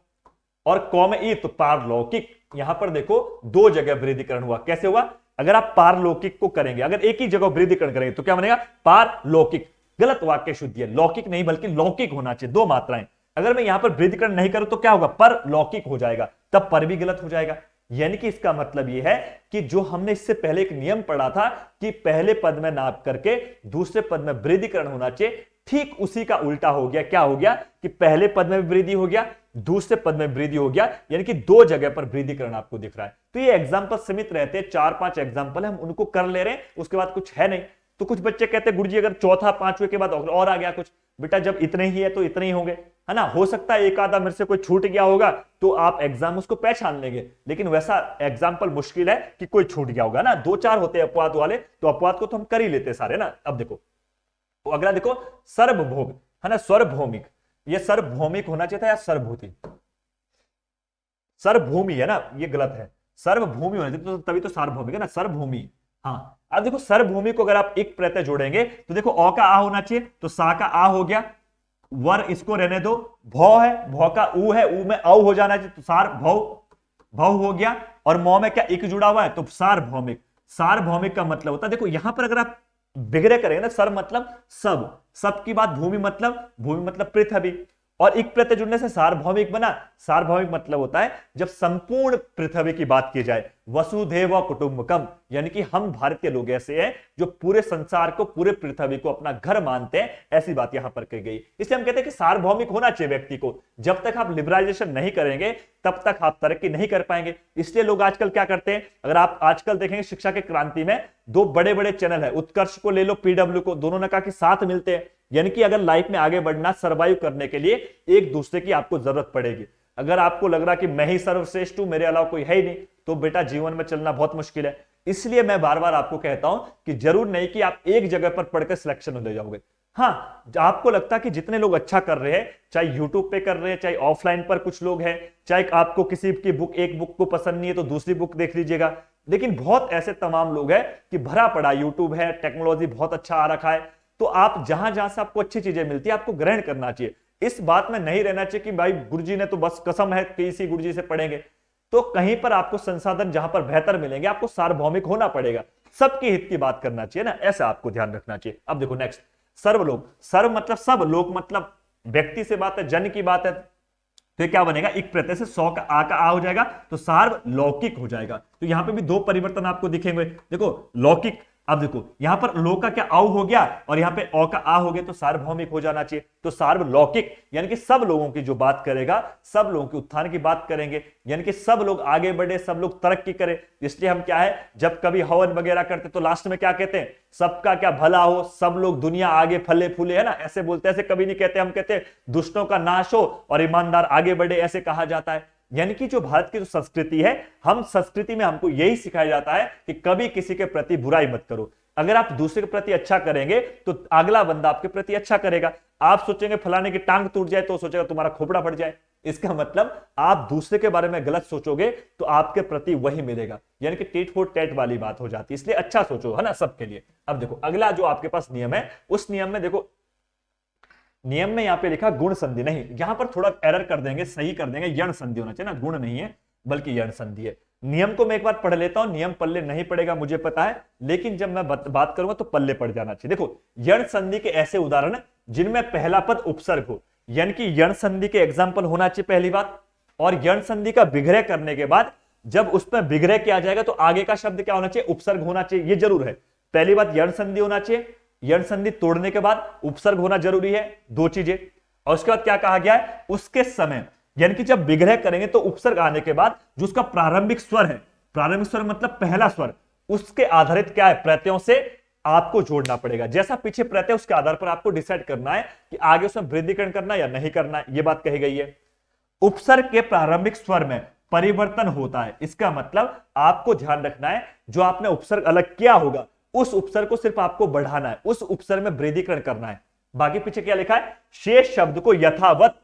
S1: और कौ में ई तो पारलौकिक। यहां पर देखो दो जगह वृद्धिकरण हुआ, कैसे हुआ, अगर आप पारलौकिक को करेंगे, अगर एक ही जगह वृद्धिकरण करेंगे तो क्या बनेगा, पारलौकिक, गलत वाक्य शुद्धि है, लौकिक नहीं बल्कि लौकिक होना चाहिए, दो मात्राएं। अगर मैं यहां पर वृद्धिकरण नहीं करूं तो क्या होगा, परलौकिक हो जाएगा, तब पर भी गलत हो जाएगा। यानी कि इसका मतलब यह है कि जो हमने इससे पहले एक नियम पढ़ा था कि पहले पद में नाप करके दूसरे पद में वृद्धिकरण होना चाहिए, ठीक उसी का उल्टा हो गया। क्या हो गया कि पहले पद में वृद्धि हो गया, दूसरे पद में वृद्धि हो गया, यानी कि दो जगह पर वृद्धिकरण आपको दिख रहा है। तो ये एग्जांपल सीमित रहते हैं, 4-5 एग्जांपल हम उनको कर ले रहे हैं, उसके बाद कुछ है नहीं। तो कुछ बच्चे कहते हैं गुरुजी अगर चौथा पांचवे के बाद और आ गया कुछ, बेटा जब इतने ही है तो इतने ही होंगे, है ना। हो सकता है एक आधा मेरे से कोई छूट गया होगा तो आप एग्जाम उसको पहचान लेंगे, लेकिन वैसा एग्जाम्पल मुश्किल है कि कोई छूट गया होगा ना। 2-4 होते हैं अपवाद वाले, तो अपवाद को तो हम कर ही लेते सारे ना। अब देखो अगला देखो, सर्वभौम है ना, सार्वभौमिक, ये सार्वभौमिक होना चाहिए था या सर्वभूति, सर्वभूमि है ना, ये गलत है, सर्वभूमि होना चाहिए, तो तभी तो सार्वभौमिक है ना, सर्वभूमि। हाँ अब देखो सर्वभूमि को अगर आप एक प्रत्यय जोड़ेंगे तो देखो अ का आ होना चाहिए, तो सा का आ हो गया, वर इसको रहने दो, भौ है, भौ का ऊ है, ऊ में औ हो जाना चाहिए, तो सार भौ, भौ हो गया, और मौ में क्या एक जुड़ा हुआ है, तो सार्वभौमिक। सार्वभौमिक का मतलब होता है, देखो यहां पर अगर आप बिगड़े करेंगे ना, सर मतलब सब की बात, भूमि मतलब पृथ्वी, और एक प्रत्यय जुड़ने से सार्वभौमिक बना। सार्वभौमिक मतलब होता है जब संपूर्ण पृथ्वी की बात की जाए, वसुधैव कुटुंबकम, यानी कि हम भारतीय लोग ऐसे हैं जो पूरे संसार को, पूरे पृथ्वी को अपना घर मानते हैं, ऐसी बात यहां पर कही गई। इसलिए हम कहते हैं कि सार्वभौमिक होना चाहिए व्यक्ति को। जब तक आप लिबरलाइजेशन नहीं करेंगे तब तक आप तरक्की नहीं कर पाएंगे। इसलिए लोग आजकल क्या करते हैं, अगर आप आजकल देखेंगे शिक्षा के क्रांति में दो बड़े बड़े चैनल है, उत्कर्ष को ले लो, पीडब्ल्यू को, दोनों ने कहा कि साथ मिलते हैं, यानी कि अगर लाइफ में आगे बढ़ना, सर्वाइव करने के लिए एक दूसरे की आपको जरूरत पड़ेगी। अगर आपको लग रहा कि मैं ही सर्वश्रेष्ठ हूं, मेरे अलावा कोई है ही नहीं, तो बेटा जीवन में चलना बहुत मुश्किल है। इसलिए मैं बार बार आपको कहता हूं कि जरूर नहीं कि आप एक जगह पर पढ़कर सिलेक्शन ले जाओगे। हाँ, आपको लगता कि जितने लोग अच्छा कर रहे हैं, चाहे यूट्यूब पे कर रहे हैं, चाहे ऑफलाइन पर कुछ लोग हैं, चाहे आपको किसी की बुक, एक बुक को पसंद नहीं है तो दूसरी बुक देख लीजिएगा, लेकिन बहुत ऐसे तमाम लोग हैं कि भरा पड़ा यूट्यूब है, टेक्नोलॉजी बहुत अच्छा आ रखा है, तो आप जहां जहां से आपको अच्छी चीजें मिलती है आपको ग्रहण करना चाहिए। इस बात में नहीं रहना चाहिए कि भाई गुरुजी ने तो बस कसम है कि इसी गुरुजी से पढ़ेंगे, तो कहीं पर आपको संसाधन जहां पर बेहतर मिलेंगे, आपको सार्वभौमिक होना पड़ेगा, सबके हित की बात करना चाहिए ना, ऐसा आपको ध्यान रखना चाहिए। अब देखो नेक्स्ट, सर्वलोक, सर्व मतलब सब, लोक मतलब व्यक्ति से बात है, जन की बात है, तो ये क्या बनेगा, एक प्रत्यय से 100 का आ हो जाएगा, तो सार्वलौकिक हो जाएगा। तो यहां पे भी दो परिवर्तन आपको दिखेंगे, देखो लौकिक, अब देखो यहां पर लो का क्या औ हो गया और यहां पे औ का आ हो गया, तो सार्वभौमिक हो जाना चाहिए, तो सार्वलौकिक, यानी कि सब लोगों की जो बात करेगा, सब लोगों के उत्थान की बात करेंगे, यानी कि सब लोग आगे बढ़े, सब लोग तरक्की करें। इसलिए हम क्या है, जब कभी हवन वगैरह करते तो लास्ट में क्या कहते हैं, सबका क्या भला हो, सब लोग दुनिया आगे फले फूले, है ना, ऐसे बोलते हैं। ऐसे कभी नहीं कहते, हम कहते हैं दुष्टों का नाश हो और ईमानदार आगे बढ़े, ऐसे कहा जाता है। यानी कि जो भारत की जो संस्कृति है, हम संस्कृति में हमको यही सिखाया जाता है कि कभी किसी के प्रति बुराई मत करो। अगर आप दूसरे के प्रति अच्छा करेंगे तो अगला बंदा आपके प्रति अच्छा करेगा। आप सोचेंगे फलाने की टांग टूट जाए तो सोचेगा तुम्हारा खोपड़ा फट जाए। इसका मतलब आप दूसरे के बारे में गलत सोचोगे तो आपके प्रति वही मिलेगा, यानी कि टेट फॉर टैट वाली बात हो जाती है। इसलिए अच्छा सोचो, है ना, सबके लिए। अब देखो अगला जो आपके पास नियम है, उस नियम में देखो, नियम में यहां पे लिखा गुण संधि नहीं, यहां पर थोड़ा एरर कर देंगे, सही कर देंगे, यण संधि होना चाहिए ना, गुण नहीं है बल्कि यण संधि है। नियम को मैं एक बार पढ़ लेता हूं, नियम पल्ले नहीं पड़ेगा मुझे पता है, लेकिन जब मैं बात करूंगा तो पल्ले पड़ जाना चाहिए। देखो यण संधि के ऐसे उदाहरण जिनमें पहला पद उपसर्ग हो, यानी कि यण संधि के एग्जाम्पल होना चाहिए पहली बात। और यण संधि का विग्रह करने के बाद जब उसमें विग्रह किया जाएगा तो आगे का शब्द क्या होना चाहिए, उपसर्ग होना चाहिए, ये जरूर है। पहली बात यण संधि होना चाहिए, यण संधि तोड़ने के बाद उपसर्ग होना जरूरी है, दो चीजें। और उसके बाद क्या कहा गया है, उसके समय, यानी कि जब विग्रह करेंगे तो उपसर्ग आने के बाद जो उसका प्रारंभिक स्वर है, प्रारंभिक स्वर मतलब पहला स्वर, उसके आधारित क्या है, प्रत्ययों से आपको जोड़ना पड़ेगा। जैसा पीछे प्रत्यय उसके आधार पर आपको डिसाइड करना है कि आगे उसमें वृद्धिकरण करना है या नहीं करना है, यह बात कही गई है। उपसर्ग के प्रारंभिक स्वर में परिवर्तन होता है, इसका मतलब आपको ध्यान रखना है जो आपने उपसर्ग अलग किया होगा उस उपसर्ग को सिर्फ आपको बढ़ाना है, उस उपसर्ग में वृद्धिकरण करना है। बाकी पीछे क्या लिखा है, शेष शब्द को यथावत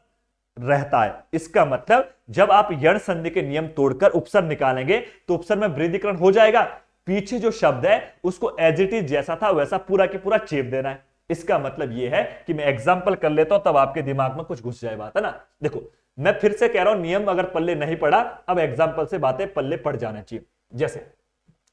S1: रहता है। इसका मतलब जब आप यण संधि के नियम तोड़कर उपसर्ग निकालेंगे तो उपसर्ग में वृद्धिकरण हो जाएगा, पीछे जो शब्द है उसको एज इट इज जैसा था वैसा पूरा की पूरा चेप देना है। इसका मतलब यह है कि मैं एग्जाम्पल कर लेता हूं तब आपके दिमाग में कुछ घुस जाए बात, है ना। देखो मैं फिर से कह रहा हूं, नियम अगर पल्ले नहीं पड़ा, अब एग्जाम्पल से बातें पल्ले पड़ जाना चाहिए। जैसे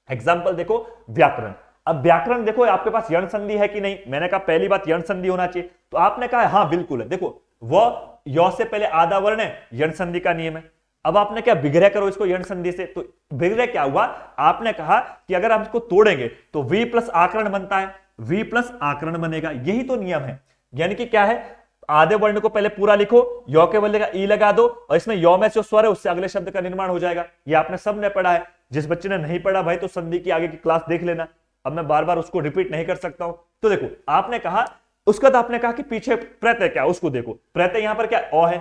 S1: एग्जाम्पल देखो, व्याकरण। अब व्याकरण देखो आपके पास यण संधि है कि नहीं, मैंने कहा पहली बात यण संधि होना चाहिए, तो आपने कहा हाँ बिल्कुल है। देखो वह य से पहले आधा वर्ण है, यण संधि का नियम है। अब आपने क्या विग्रह करो इसको यण संधि से, तो विग्रह क्या हुआ, आपने कहा कि अगर हम इसको तोड़ेंगे तो वी प्लस आकरण बनता है, वी प्लस आकरण बनेगा, यही तो नियम है। यानी कि क्या है, आधे वर्ण को पहले पूरा लिखो, य के बदले का ई लगा दो और इसमें य में जो स्वर है उससे अगले शब्द का निर्माण हो जाएगा। ये आपने सबने पढ़ा है, जिस बच्चे ने नहीं पढ़ा भाई तो संधि की आगे की क्लास देख लेना, अब मैं बार बार उसको रिपीट नहीं कर सकता हूं। तो देखो आपने कहा, उसके बाद आपने कहा कि पीछे प्रत्यय क्या, उसको देखो, प्रत्यय यहां पर क्या अ है,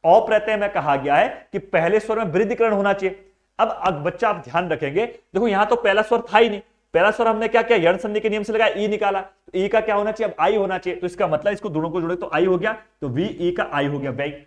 S1: अ प्रत्यय में कहा गया है कि पहले स्वर में वृद्धिकरण होना चाहिए। अब बच्चा आप ध्यान रखेंगे, देखो यहां तो पहला स्वर था ही नहीं, पहला स्वर हमने क्या किया, यण संधि के नियम से लगाया, ई निकाला, तो ई का क्या होना चाहिए, अब आई होना चाहिए। तो इसका मतलब इसको दोनों को जोड़े तो आई हो गया, तो वी ई का आई हो गया व्यय।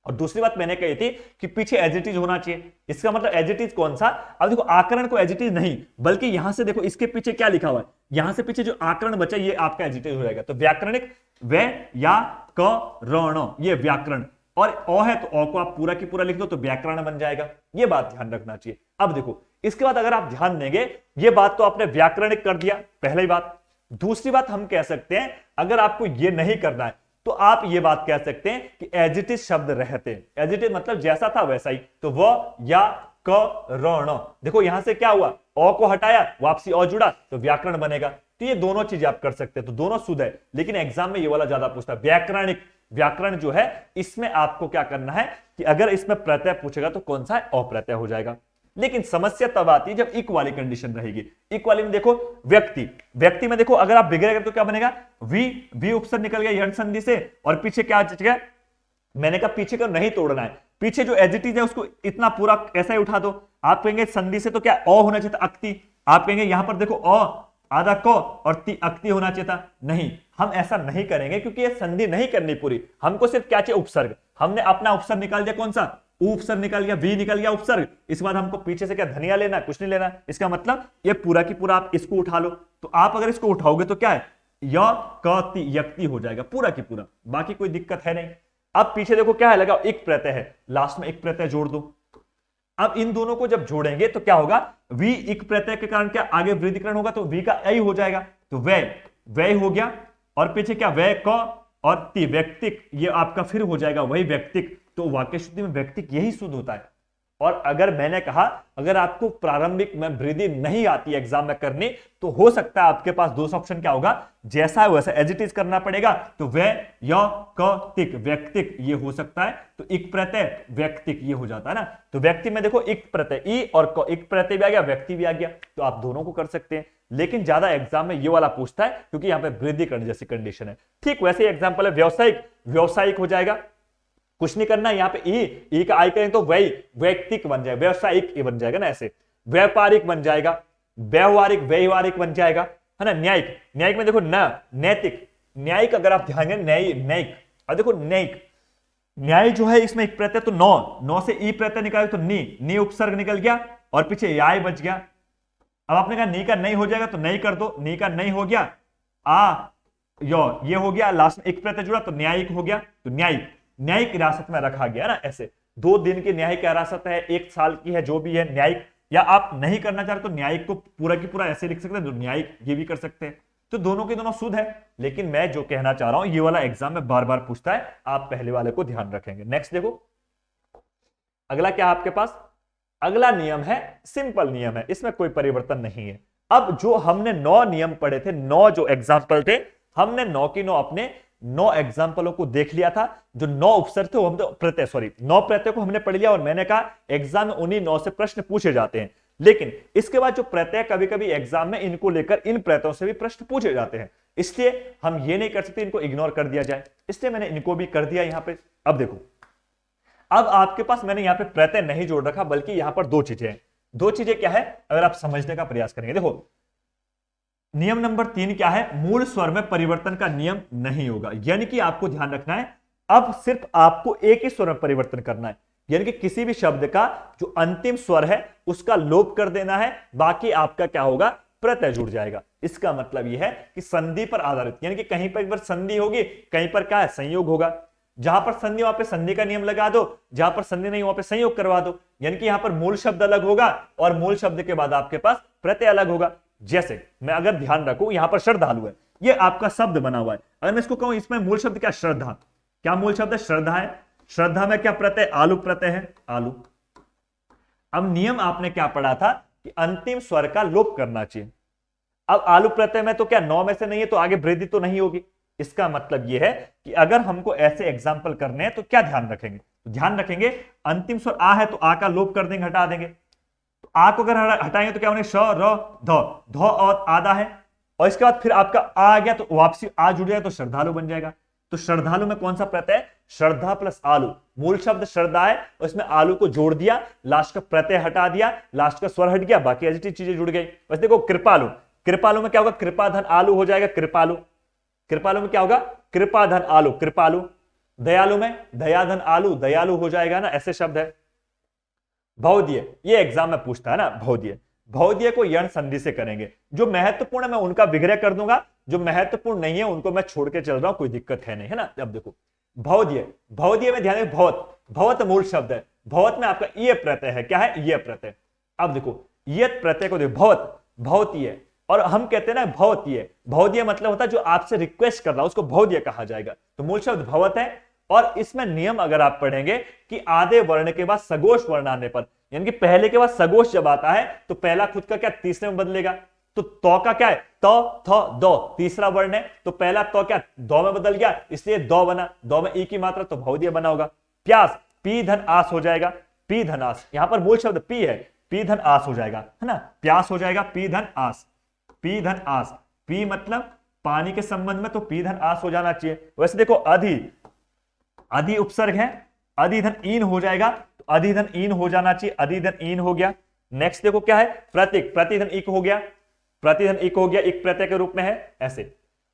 S1: और दूसरी बात मैंने कही थी कि पीछे एज इट इज होना चाहिए, इसका मतलब एज इट इज कौन सा, अब देखो आकरण को एज इट इज नहीं, बल्कि यहां से देखो इसके पीछे क्या लिखा हुआ है, यहां से पीछे जो आकरण बचा ये आपका एज इट इज हो जाएगा। तो व्याकरणिक व या क रण, ये व्याकरण, और अ है तो अ को आप पूरा की पूरा लिख दो तो व्याकरण बन जाएगा। ये बात ध्यान रखना चाहिए। अब देखो इसके बाद अगर आप ध्यान देंगे, ये बात तो आपने व्याकरणिक कर दिया, पहली बात। दूसरी बात हम कह सकते हैं, अगर आपको ये नहीं करना है तो आप ये बात कह सकते हैं कि एज इट इज शब्द रहते हैं, एज इट इज मतलब जैसा था वैसा ही, तो व या क रण, देखो यहां से क्या हुआ, अ को हटाया, वापसी अ जुड़ा, तो व्याकरण बनेगा। तो ये दोनों चीजें आप कर सकते हैं, तो दोनों शुद्ध है। लेकिन एग्जाम में ये वाला ज्यादा पूछता है, व्याकरणिक, व्याकरण जो है इसमें आपको क्या करना है कि अगर इसमें प्रत्यय पूछेगा तो कौन सा है, अप्रत्यय हो जाएगा। लेकिन समस्या तब आती है जब इक वाली कंडीशन रहेगी। इक वाली में देखो व्यक्ति, व्यक्ति में देखो अगर आप विग्रह करें तो क्या बनेगा, वी उपसर्ग निकल गया यण संधि से, और पीछे क्या गया, मैंने कहा पीछे का नहीं तोड़ना है, पीछे जो एज इट इज है उसको इतना पूरा ऐसा ही उठा दो। आप कहेंगे संधि से तो क्या अ होना चाहिए था, अक्ति, आप कहेंगे यहां पर देखो अ आधा क और ती अक्ति होना चाहिए था, नहीं, हम ऐसा नहीं करेंगे क्योंकि ये संधि नहीं करनी पूरी, हमको सिर्फ क्या चाहिए, उपसर्ग। हमने अपना उपसर्ग निकाल दिया, कौन सा, उपसर्ग निकल गया, वी निकल गया उपसर्ग, इसके बाद हमको पीछे से क्या धनिया लेना, कुछ नहीं लेना। इसका मतलब ये पूरा की पूरा आप इसको उठा लो, तो आप अगर इसको उठाओगे तो क्या है, य क ति यक्ति हो जाएगा पूरा की पूरा, बाकी कोई दिक्कत है नहीं। अब पीछे देखो क्या है लगा, एक प्रत्यय है, लास्ट में एक प्रत्यय जोड़ दो। अब इन दोनों को जब जोड़ेंगे तो क्या होगा, वी इक प्रत्यय के कारण क्या आगे वृद्धिकरण होगा, तो वी का ऐ हो जाएगा, तो वै हो गया, और पीछे क्या वै क और ति व्यक्तिक, ये आपका फिर हो जाएगा वही व्यक्तिक। तो वाक्य शुद्धि में व्यक्तिक यही शुद्ध होता है। और अगर मैंने कहा अगर आपको प्रारंभिक में वृद्धि नहीं आती एग्जाम में करनी, तो हो सकता है आपके पास दो ऑप्शन क्या होगा, जैसा है वैसा एज इट इज करना पड़ेगा, तो वे य क तिक व्यक्तिक ये हो सकता है, तो इक प्रत्यय व्यक्तिक ये हो जाता है ना। तो व्यक्ति में देखो इक प्रत्यय ई और क, इक प्रत्यय भी आ गया, व्यक्ति भी आ गया, तो आप दोनों को कर सकते हैं। लेकिन ज्यादा एग्जाम में ये वाला पूछता है क्योंकि यहाँ पे वृद्धि करने जैसी कंडीशन है। ठीक वैसे एग्जाम्पल है व्यावसायिक, व्यावसायिक हो जाएगा, कुछ नहीं करना, यहाँ पे ई का आई करें तो वैयक्तिक बन जाएगा, व्यवसायिक बन जाएगा ना, ऐसे व्यापारिक बन जाएगा, व्यवहारिक व्यवहारिक बन जाएगा, है ना। न्यायिक, न्यायिक में देखो न, नैतिक, न्यायिक अगर आप ध्यान दें न्यायिक, और देखो न्यायिक, न्याय जो है इसमें एक प्रत्यय तो नौ से ई प्रत्यय निकाले तो नी उपसर्ग निकल गया और पीछे याय बच गया। अब आपने कहा नी का नहीं हो जाएगा तो नहीं कर दो, नी का नहीं हो गया ये हो गया, लास्ट में एक प्रत्यय जुड़ा तो न्यायिक हो गया, तो न्यायिक हिरासत में रखा गया ना, ऐसे 2 दिन की न्यायिक हिरासत है, 1 साल की है, जो भी है न्यायिक, या आप नहीं करना चाहते तो न्यायिक को पूरा की पूरा ऐसे लिख सकते हैं, तो न्यायिक ये भी कर सकते हैं। तो दोनों के दोनों शुद्ध है, लेकिन मैं जो कहना चाह रहा हूं ये वाला एग्जाम में बार बार पूछता है, आप पहले वाले को ध्यान रखेंगे। नेक्स्ट देखो अगला क्या है आपके पास, अगला नियम है सिंपल नियम है, इसमें कोई परिवर्तन नहीं है। अब जो हमने 9 नियम पढ़े थे, 9 जो एग्जाम्पल थे, हमने 9 की 9 अपने 9 एग्जाम्पलों को देख लिया था। जो 9 उपसर्ग थे वो हम 9 प्रत्यय को हमने पढ़ लिया, और मैंने कहा एग्जाम में उन्हीं 9 से प्रश्न पूछे जाते हैं। लेकिन इसके बाद जो प्रत्यय कभी कभी एग्जाम में इनको लेकर इन प्रत्ययों से भी प्रश्न पूछे जाते हैं, इसलिए हम ये नहीं कर सकते इनको इग्नोर कर दिया जाए, इसलिए मैंने इनको भी कर दिया यहां पे। अब देखो, अब आपके पास मैंने यहां पे प्रत्यय नहीं जोड़ रखा, बल्कि यहां पर 2 चीजें हैं। 2 चीजें क्या है अगर आप समझने का प्रयास करेंगे, देखो नियम नंबर 3 क्या है, मूल स्वर में परिवर्तन का नियम नहीं होगा, यानी कि आपको ध्यान रखना है अब सिर्फ आपको एक ही स्वर में परिवर्तन करना है, यानी कि किसी भी शब्द का जो अंतिम स्वर है उसका लोप कर देना है, बाकी आपका क्या होगा, प्रत्यय जुड़ जाएगा। इसका मतलब यह है कि संधि पर आधारित, यानी कि कहीं पर एक बार संधि होगी, कहीं पर क्या है, संयोग होगा। जहां पर संधि वहां पे संधि का नियम लगा दो, जहां पर संधि नहीं वहां पे संयोग करवा दो, यानी कि यहां पर मूल शब्द अलग होगा और मूल शब्द के बाद आपके पास प्रत्यय अलग होगा। जैसे मैं अगर ध्यान रखूं, यहां पर श्रद्धालु है, ये आपका शब्द बना हुआ है, अगर मैं इसको कहूं इसमें मूल शब्द क्या, श्रद्धा, क्या मूल शब्द है, श्रद्धा है। श्रद्धा में क्या प्रत्यय, आलू प्रत्यय है, आलू। अब नियम आपने क्या पढ़ा था कि अंतिम स्वर का लोप करना चाहिए। अब आलू प्रत्यय में तो क्या 9 में से नहीं है, तो आगे वृद्धि तो नहीं होगी। इसका मतलब यह है कि अगर हमको ऐसे एग्जाम्पल करने हैं तो क्या ध्यान रखेंगे, तो ध्यान रखेंगे अंतिम स्वर आ है तो आ का लोप कर देंगे, हटा देंगे। तो आ को अगर हटाएंगे तो क्या होने, श र ध और आधा है, और इसके बाद फिर आपका आ गया तो वापसी आ जुड़ जाएगा तो श्रद्धालु बन जाएगा। तो श्रद्धालु में कौन सा प्रत्यय है, श्रद्धा प्लस आलू, मूल शब्द श्रद्धा है, उसमें आलू को जोड़ दिया, लास्ट का प्रत्यय हटा दिया, लास्ट का स्वर हट गया, बाकी एडिटिव चीजें जुड़ गई। बस देखो कृपालु, कृपालु में क्या होगा, कृपा धन आलू हो जाएगा, कृपालु। कृपालु में क्या होगा, कृपा धन आलू, कृपालु। दयालु में दया धन आलू, दयालु हो जाएगा ना, ऐसे शब्द है। भौदीय, ये एग्जाम में पूछता है ना, भौदीय, भौदीय को यण संधि से करेंगे। जो महत्वपूर्ण है मैं उनका विग्रह कर दूंगा, जो महत्वपूर्ण नहीं है उनको मैं छोड़ के चल रहा हूं, कोई दिक्कत है नहीं, है ना। अब देखो भौदीय, भौदीय में ध्यान दें, भौत, भौत मूल शब्द है, भौत में आपका ये प्रत्यय है, क्या है, ये प्रत्यय। अब देखो ये प्रत्यय को देखो, भौत, भौतीय, और हम कहते हैं ना भौतीय, भौदीय मतलब होता है जो आपसे रिक्वेस्ट कर रहा है उसको भौदीय कहा जाएगा। तो मूल शब्द भवत है, और इसमें नियम अगर आप पढ़ेंगे कि आधे वर्ण के बाद सगोश वर्ण आने पर, यानी कि पहले के बाद सगोश जब आता है तो पहला खुद का क्या तीसरे में बदलेगा। तो तौ का क्या है, तौ थ दो, तीसरा वर्ण है, तो पहला तौ क्या दो में बदल गया, इसलिए दो बना, दो में ई की मात्रा तो भौदीय बना होगा। प्यास, पी धन आस हो जाएगा, पी धन आस, यहां पर मूल शब्द पी है, पी धन आस हो जाएगा, है ना, प्यास हो जाएगा, पी धन आस, पी धन आस, पी मतलब पानी के संबंध में, तो पी धन आस हो जाना चाहिए। वैसे देखो अधि, अधि उपसर्ग है, अधि धन ईन हो जाएगा, तो अधि धन ईन हो जाना चाहिए, अधि धन ईन हो गया। नेक्स्ट देखो क्या है, प्रतीक, प्रतिधन इक हो गया, प्रतिधन इक हो गया, एक प्रत्यय के रूप में है, ऐसे।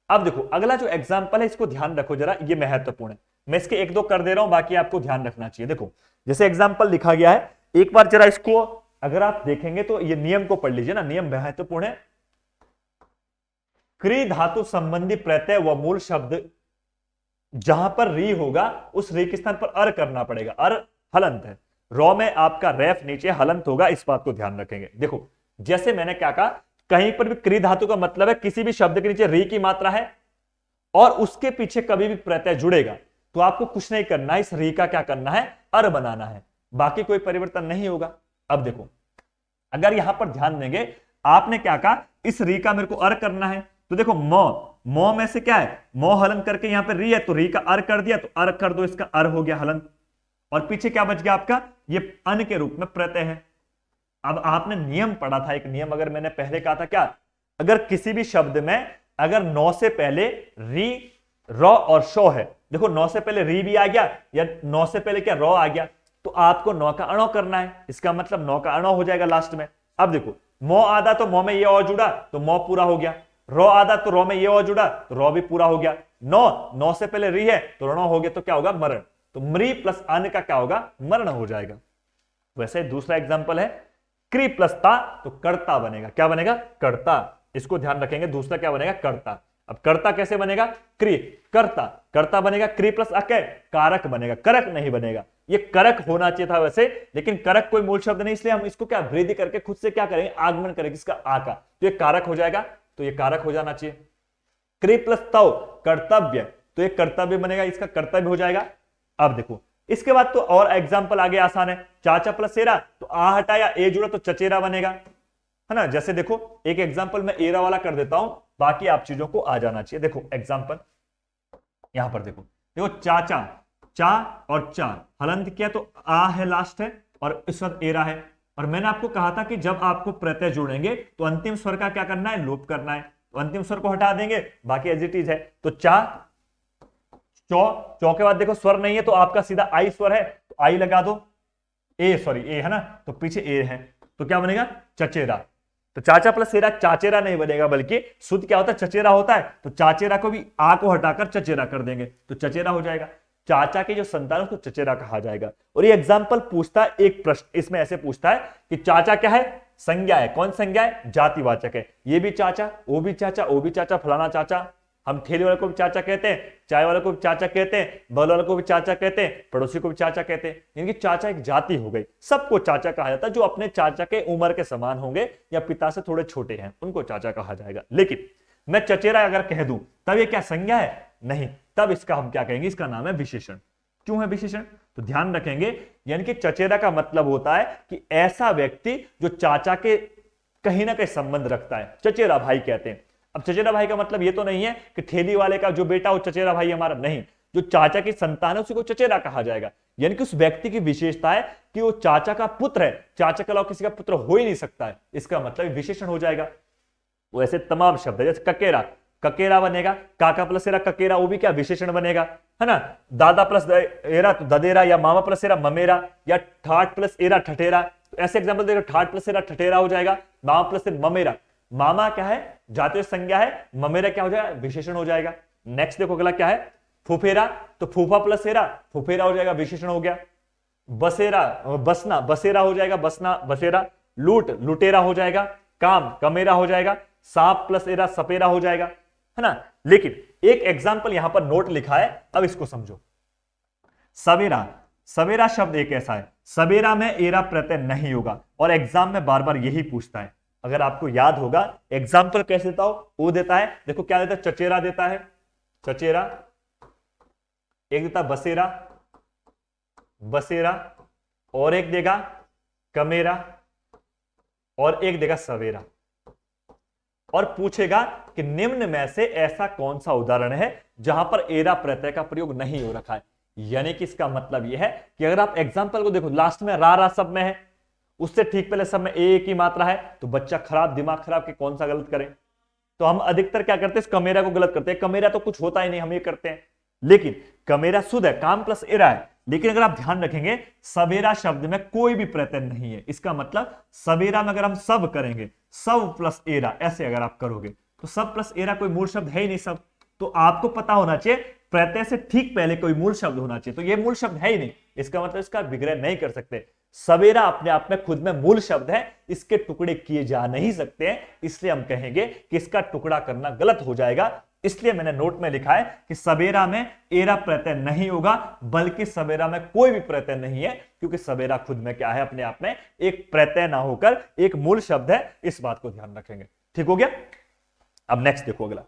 S1: अब देखो अगला जो एग्जांपल है इसको ध्यान रखो जरा, ये महत्वपूर्ण है, मैं इसके 1-2 कर दे रहा हूं, बाकी आपको ध्यान रखना चाहिए। देखो जैसे एग्जांपल लिखा गया है, एक बार जरा इसको अगर आप देखेंगे तो ये नियम को पढ़ लीजिए ना, नियम महत्वपूर्ण है। क्री धातु संबंधी प्रत्यय व मूल शब्द जहां पर री होगा उस री के स्थान पर अर करना पड़ेगा, अर हलंत है, रॉ में आपका रेफ नीचे हलंत होगा, इस बात को ध्यान रखेंगे। देखो जैसे मैंने क्या कहा, कहीं पर भी क्री धातु का मतलब है किसी भी शब्द के नीचे री की मात्रा है और उसके पीछे कभी भी प्रत्यय जुड़ेगा, तो आपको कुछ नहीं करना है, इस री का क्या करना है, अर बनाना है, बाकी कोई परिवर्तन नहीं होगा। अब देखो अगर यहां पर ध्यान देंगे, आपने क्या कहा, इस री का मेरे को अर करना है, तो देखो मो में से क्या है, मो हलन करके यहां पे री है, तो री का अर कर दिया, तो अर कर दो, इसका अर हो गया हलन, और पीछे क्या बच गया आपका, ये अन के रूप में प्रत्यय है। अब आपने नियम पढ़ा था, एक नियम अगर मैंने पहले कहा था क्या, अगर किसी भी शब्द में अगर 9 से पहले री, र और शो है, देखो नौ से पहले री भी आ गया या नौ से पहले क्या रॉ आ गया, तो आपको नौ का अणो करना है, इसका मतलब नौ का अणो हो जाएगा लास्ट में। अब देखो मौ आधा तो मौ में ये और जुड़ा तो मौ पूरा हो गया, रॉ आधा तो रॉ में ये और जुड़ा तो रॉ भी पूरा हो गया। नौ से पहले री है तो रणो हो गया, तो क्या होगा मरण, तो मृ प्लस अन्न का क्या होगा मरण हो जाएगा। वैसे दूसरा एग्जांपल है क्री प्लस ता, तो कर्ता बनेगा, क्या बनेगा कर्ता, इसको ध्यान रखेंगे। दूसरा क्या बनेगा कर्ता। अब कर्ता कैसे बनेगा, क्री कर्ता, कर्ता बनेगा क्री प्लस अक, कारक बनेगा, करक नहीं बनेगा। ये करक होना चाहिए था वैसे, लेकिन करक कोई मूल शब्द नहीं, इसलिए हम इसको क्या वृद्धि करके खुद से क्या करेंगे आगमन करेंगे इसका आ का, तो ये कारक हो जाएगा, तो ये कारक हो जाना चाहिए। क्री प्लस तव कर्तव्य, तो ये कर्तव्य बनेगा, इसका कर्तव्य हो जाएगा। अब देखो इसके बाद तो और एग्जाम्पल आगे आसान है, चाचा प्लस एरा, तो आ हटाया ए जुड़ा तो चचेरा बनेगा, है ना। जैसे देखो एक एग्जाम्पल मैं एरा वाला कर देता हूं, बाकी आप चीजों को आ जाना चाहिए। देखो एग्जाम्पल यहां पर देखो, देखो चाचा, चा और चा हलंत किया तो आ है लास्ट है और इस वक्त एरा है। और मैंने आपको कहा था कि जब आपको प्रत्यय जुड़ेंगे तो अंतिम स्वर का क्या करना है लोप करना है, तो अंतिम स्वर को हटा देंगे, बाकी एज इट इज है। तो चा चौ के बाद देखो स्वर नहीं है तो आपका सीधा आई स्वर है, तो आई लगा दो, ए सॉरी ए है ना, तो पीछे ए है, तो क्या बनेगा चचेरा। तो चाचा प्लस एरा चाचेरा नहीं बनेगा, बल्कि शुद्ध क्या होता है चचेरा होता है, तो चाचेरा को भी आ को हटाकर चचेरा कर देंगे तो चचेरा हो जाएगा। चाचा की जो संतान है उसको चचेरा कहा जाएगा। और ये एग्जाम्पल पूछता है एक प्रश्न, इसमें ऐसे पूछता है कि चाचा क्या है संज्ञा है, कौन संज्ञा है जातिवाचक है, ये भी चाचा वो भी चाचा वो भी चाचा फलाना चाचा, हम ठेले वाले को भी चाचा कहते हैं, चाय वाले को भी चाचा कहते हैं, बल वाले को भी चाचा कहते हैं, पड़ोसी को भी चाचा कहते हैं। यानी कि चाचा एक जाति हो गई, सबको चाचा कहा जाता है, जो अपने चाचा के उम्र के समान होंगे या पिता से थोड़े छोटे हैं उनको चाचा कहा जाएगा। लेकिन मैं चचेरा अगर कह दूं तब ये क्या संज्ञा है, नहीं, तब इसका हम क्या कहेंगे, इसका नाम है विशेषण। क्यों है विशेषण, तो ध्यान रखेंगे, यानी कि चचेरा का मतलब होता है कि ऐसा व्यक्ति जो चाचा के कहीं ना कहीं संबंध रखता है, चचेरा भाई कहते हैं। अब चचेरा भाई का मतलब ये तो नहीं है कि ठेली वाले का जो बेटा वो चचेरा भाई हमारा, नहीं, जो चाचा की संतान है उसी को चचेरा कहा जाएगा। यानी कि उस व्यक्ति की विशेषता है कि वो चाचा का पुत्र है, चाचा के अलावा किसी का पुत्र हो ही नहीं सकता है, इसका मतलब विशेषण हो जाएगा। वो ऐसे तमाम शब्द है, जैसे ककेरा, ककेरा बनेगा, काका प्लस एरा ककेरा, वो भी क्या विशेषण बनेगा, है ना। दादा प्लस एरा तो ददेरा, या मामा प्लस एरा ममेरा, या ठाट प्लस एरा ठठेरा, ऐसे एग्जाम्पल देखो, ठाट प्लस एरा ठठेरा हो जाएगा, मामा प्लस ममेरा, मामा क्या है जातीय संज्ञा है, ममेरा क्या हो जाएगा विशेषण हो जाएगा। नेक्स्ट देखो अगला क्या है, फुफेरा, तो फूफा प्लस एरा फुफेरा हो जाएगा विशेषण हो गया। बसेरा बसना बसेरा हो जाएगा, बसना बसेरा। लूट लुटेरा हो जाएगा, काम कमेरा हो जाएगा, सांप प्लस एरा सपेरा हो जाएगा, है ना। लेकिन एक एग्जाम्पल यहां पर नोट लिखा है, अब इसको समझो। सवेरा, सवेरा शब्द एक ऐसा है, सवेरा में एरा प्रत्यय नहीं होगा और एग्जाम में बार बार यही पूछता है। अगर आपको याद होगा एग्जाम्पल कैसे देता हो, वो देता है, देखो क्या देता है, चचेरा देता है, चचेरा, एक देता बसेरा, बसेरा, और एक देगा कमेरा, और एक देगा सवेरा, और पूछेगा कि निम्न में से ऐसा कौन सा उदाहरण है जहां पर एरा प्रत्यय का प्रयोग नहीं हो रखा है। यानी कि इसका मतलब यह है कि अगर आप एग्जाम्पल को देखो, लास्ट में रा सब में है, उससे ठीक पहले सब में ए की मात्रा है, तो बच्चा खराब दिमाग खराब के कौन सा गलत करें, तो हम अधिकतर क्या करते हैं, कमेरा को गलत करते हैं। कमेरा तो कुछ होता ही नहीं, हम ये करते हैं, लेकिन कमेरा शुद्ध है, काम प्लस एरा है। लेकिन अगर आप ध्यान रखेंगे सवेरा शब्द में कोई भी प्रत्यय नहीं है, इसका मतलब सवेरा में अगर हम सब करेंगे, सब प्लस एरा, ऐसे अगर आप करोगे तो सब प्लस एरा कोई मूल शब्द है ही नहीं सब, तो आपको पता होना चाहिए प्रत्यय से ठीक पहले कोई मूल शब्द होना चाहिए, तो ये मूल शब्द है ही नहीं, इसका मतलब इसका विग्रह नहीं कर सकते। सवेरा अपने आप में खुद में मूल शब्द है, इसके टुकड़े किए जा नहीं सकते हैं, इसलिए हम कहेंगे कि इसका टुकड़ा करना गलत हो जाएगा। इसलिए मैंने नोट में लिखा है कि सवेरा में एरा प्रत्यय नहीं होगा, बल्कि सवेरा में कोई भी प्रत्यय नहीं है, क्योंकि सवेरा खुद में क्या है, अपने आप में एक प्रत्यय ना होकर एक मूल शब्द है, इस बात को ध्यान रखेंगे। ठीक हो गया। अब नेक्स्ट देखो, अगला